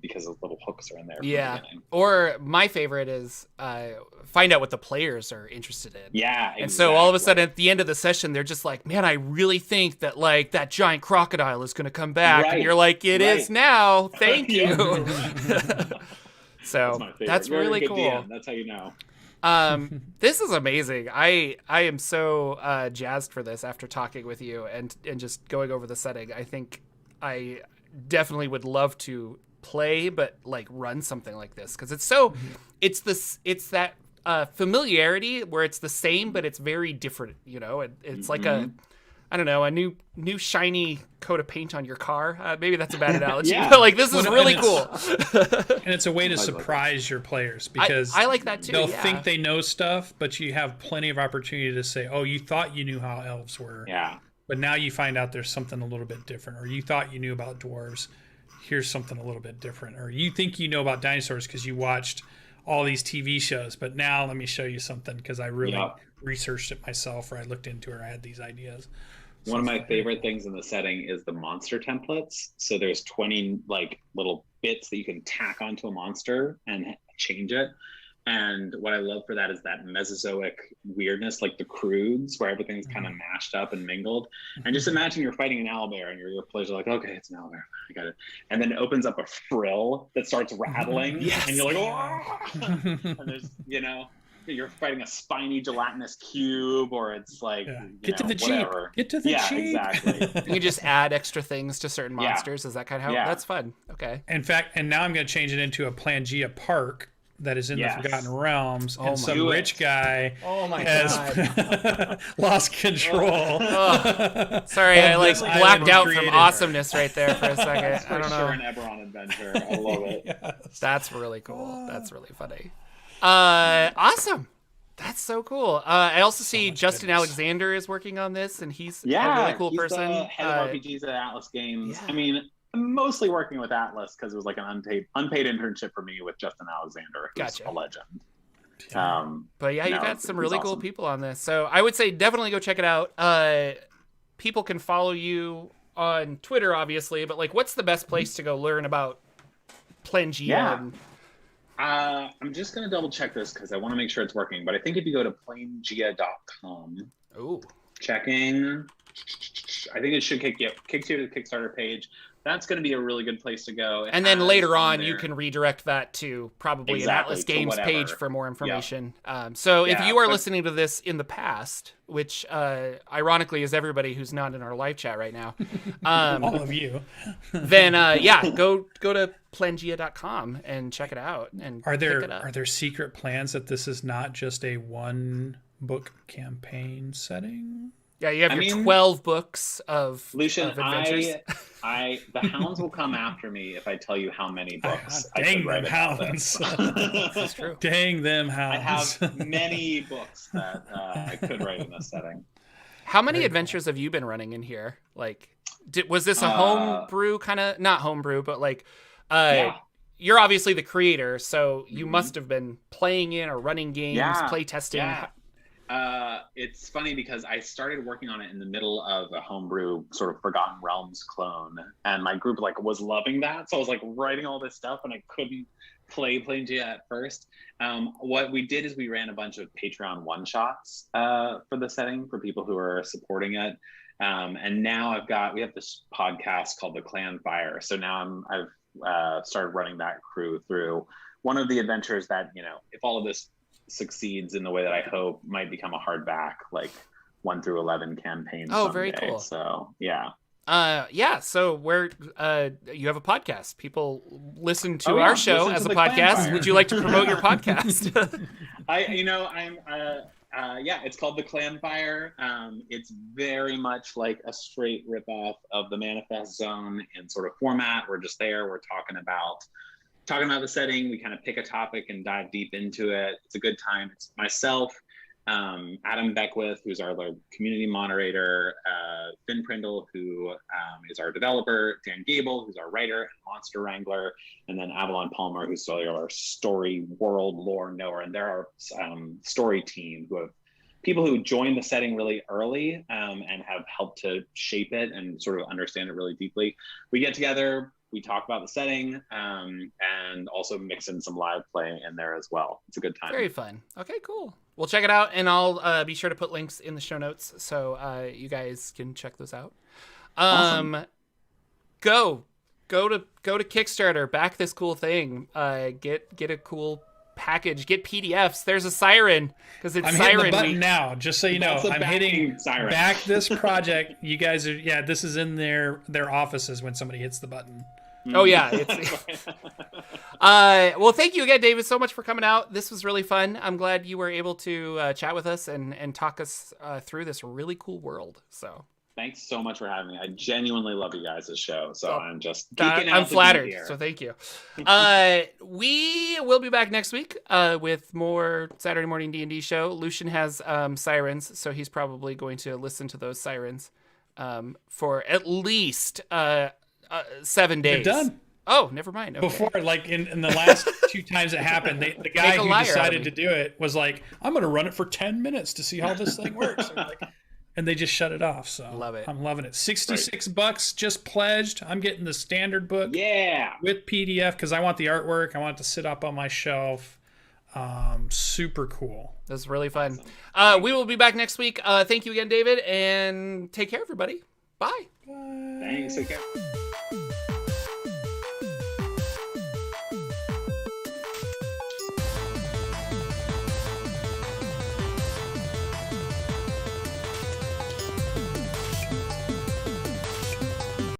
because those little hooks are in there. Yeah. Or my favorite is find out what the players are interested in. Yeah. Exactly. And so all of a sudden at the end of the session, they're just like, man, I really think that like that giant crocodile is going to come back. Right. And you're like, it is now. Thank you. So that's really cool. DM. That's how you know. This is amazing. I am so jazzed for this after talking with you and just going over the setting. I think I definitely would love to play, but like run something like this because it's so it's that familiarity where it's the same but it's very different. You know, it's like a new shiny coat of paint on your car. Maybe that's a bad analogy, but like this is really cool. And it's a way to surprise your players because I like that too. They'll think they know stuff, but you have plenty of opportunity to say, oh, you thought you knew how elves were. Yeah. But now you find out there's something a little bit different. Or you thought you knew about dwarves. Here's something a little bit different. Or you think you know about dinosaurs because you watched all these TV shows. But now let me show you something because I really researched it myself or I looked into it or I had these ideas. One of my favorite things in the setting is the monster templates. So there's 20 like little bits that you can tack onto a monster and change it. And what I love for that is that Mesozoic weirdness, like the crudes, where everything's kind of mashed up and mingled. And just imagine you're fighting an owlbear and your players are like, okay, it's an owlbear. I got it. And then it opens up a frill that starts rattling. Yes. And you're like, oh! And there's, you're fighting a spiny gelatinous cube, or it's like get to the whatever. Jeep. Get to the Jeep. Exactly. You just add extra things to certain monsters. Is that kind of how? That's fun. Okay. In fact, and now I'm going to change it into a Plangia park that is in the Forgotten Realms, and some rich guy has lost control. Sorry, I like blacked out from awesomeness right there for a second. I don't know. An Eberron adventure. I love it. Yes. That's really cool. That's really funny. Awesome. That's so cool. I also see Justin Alexander is working on this, and he's a really cool person. The head of RPGs at Atlas Games. Yeah. I mean, I'm mostly working with Atlas because it was like an unpaid internship for me with Justin Alexander, who's a legend. But yeah, you got some really cool people on this. So I would say definitely go check it out. People can follow you on Twitter, obviously, but like, what's the best place to go learn about Plangia? Yeah. I'm just going to double check this because I want to make sure it's working. But I think if you go to plangia.com, checking, I think it should kick you to the Kickstarter page. That's going to be a really good place to go. And then later on, you can redirect that to probably an Atlas Games page for more information. So if you are listening to this in the past, which ironically is everybody who's not in our live chat right now, all of you, then go to plangia.com and check it out. And are there secret plans that this is not just a one book campaign setting? Yeah, you have your 12 books of adventures. The hounds will come after me if I tell you how many books I dang could write them hounds. That's true. Dang them hounds. I have many books that I could write in this setting. How many adventures have you been running in here? Like, was this a homebrew kind of, not homebrew, but like, you're obviously the creator, so you must have been playing in or running games, play testing. Yeah. It's funny because I started working on it in the middle of a homebrew sort of Forgotten Realms clone, and my group was loving that. So I was like writing all this stuff, and I couldn't play Plangia at first. What we did is we ran a bunch of Patreon one-shots for the setting for people who are supporting it. And now we have this podcast called The Clan Fire. So now I've started running that crew through. one of the adventures that, if all of this succeeds in the way that I hope, might become a hardback, like 1 through 11 campaign. Oh, someday. very cool. So yeah. So where you have a podcast. People listen to our show as a podcast. Would you like to promote your podcast? It's called The Clanfire. It's very much like a straight ripoff of the Manifest Zone in sort of format. We're just there. We're talking about the setting. We kind of pick a topic and dive deep into it. It's a good time. It's myself, Adam Beckwith, who's our community moderator, Finn Prindle, who is our developer, Dan Gable, who's our writer and monster wrangler, and then Avalon Palmer, who's our story world lore knower. And they're our story team, who have people who joined the setting really early and have helped to shape it and sort of understand it really deeply. We get together, we talk about the setting, and also mix in some live play in there as well. It's a good time. Very fun. Okay, cool. We'll check it out, and I'll be sure to put links in the show notes so you guys can check those out. Awesome. Go to Kickstarter, back this cool thing. Get a cool package, get PDFs. There's a siren because it's I'm siren hitting the button week. now, just so you know. I'm hitting siren. Back this project. You guys are this is in their offices when somebody hits the button. Oh yeah. Well, thank you again, David, so much for coming out. This was really fun. I'm glad you were able to chat with us and talk us through this really cool world. So thanks so much for having me. I genuinely love you guys' show, so I'm just geeking out. I'm flattered, so thank you. We will be back next week with more Saturday morning D&D show. Lucian has sirens, so he's probably going to listen to those sirens for at least 7 days. They're done. Oh, never mind. Okay. Before, like in the last 2 times it happened, the guy who decided to do it was like, "I'm going to run it for 10 minutes to see how this thing works." And they just shut it off. So love it. I'm loving it. $66 just pledged. I'm getting the standard book. Yeah. With PDF because I want the artwork. I want it to sit up on my shelf. Super cool. That's really fun. Awesome. We will be back next week. Thank you again, David, and take care, everybody. Bye. Bye. Thanks. Take care.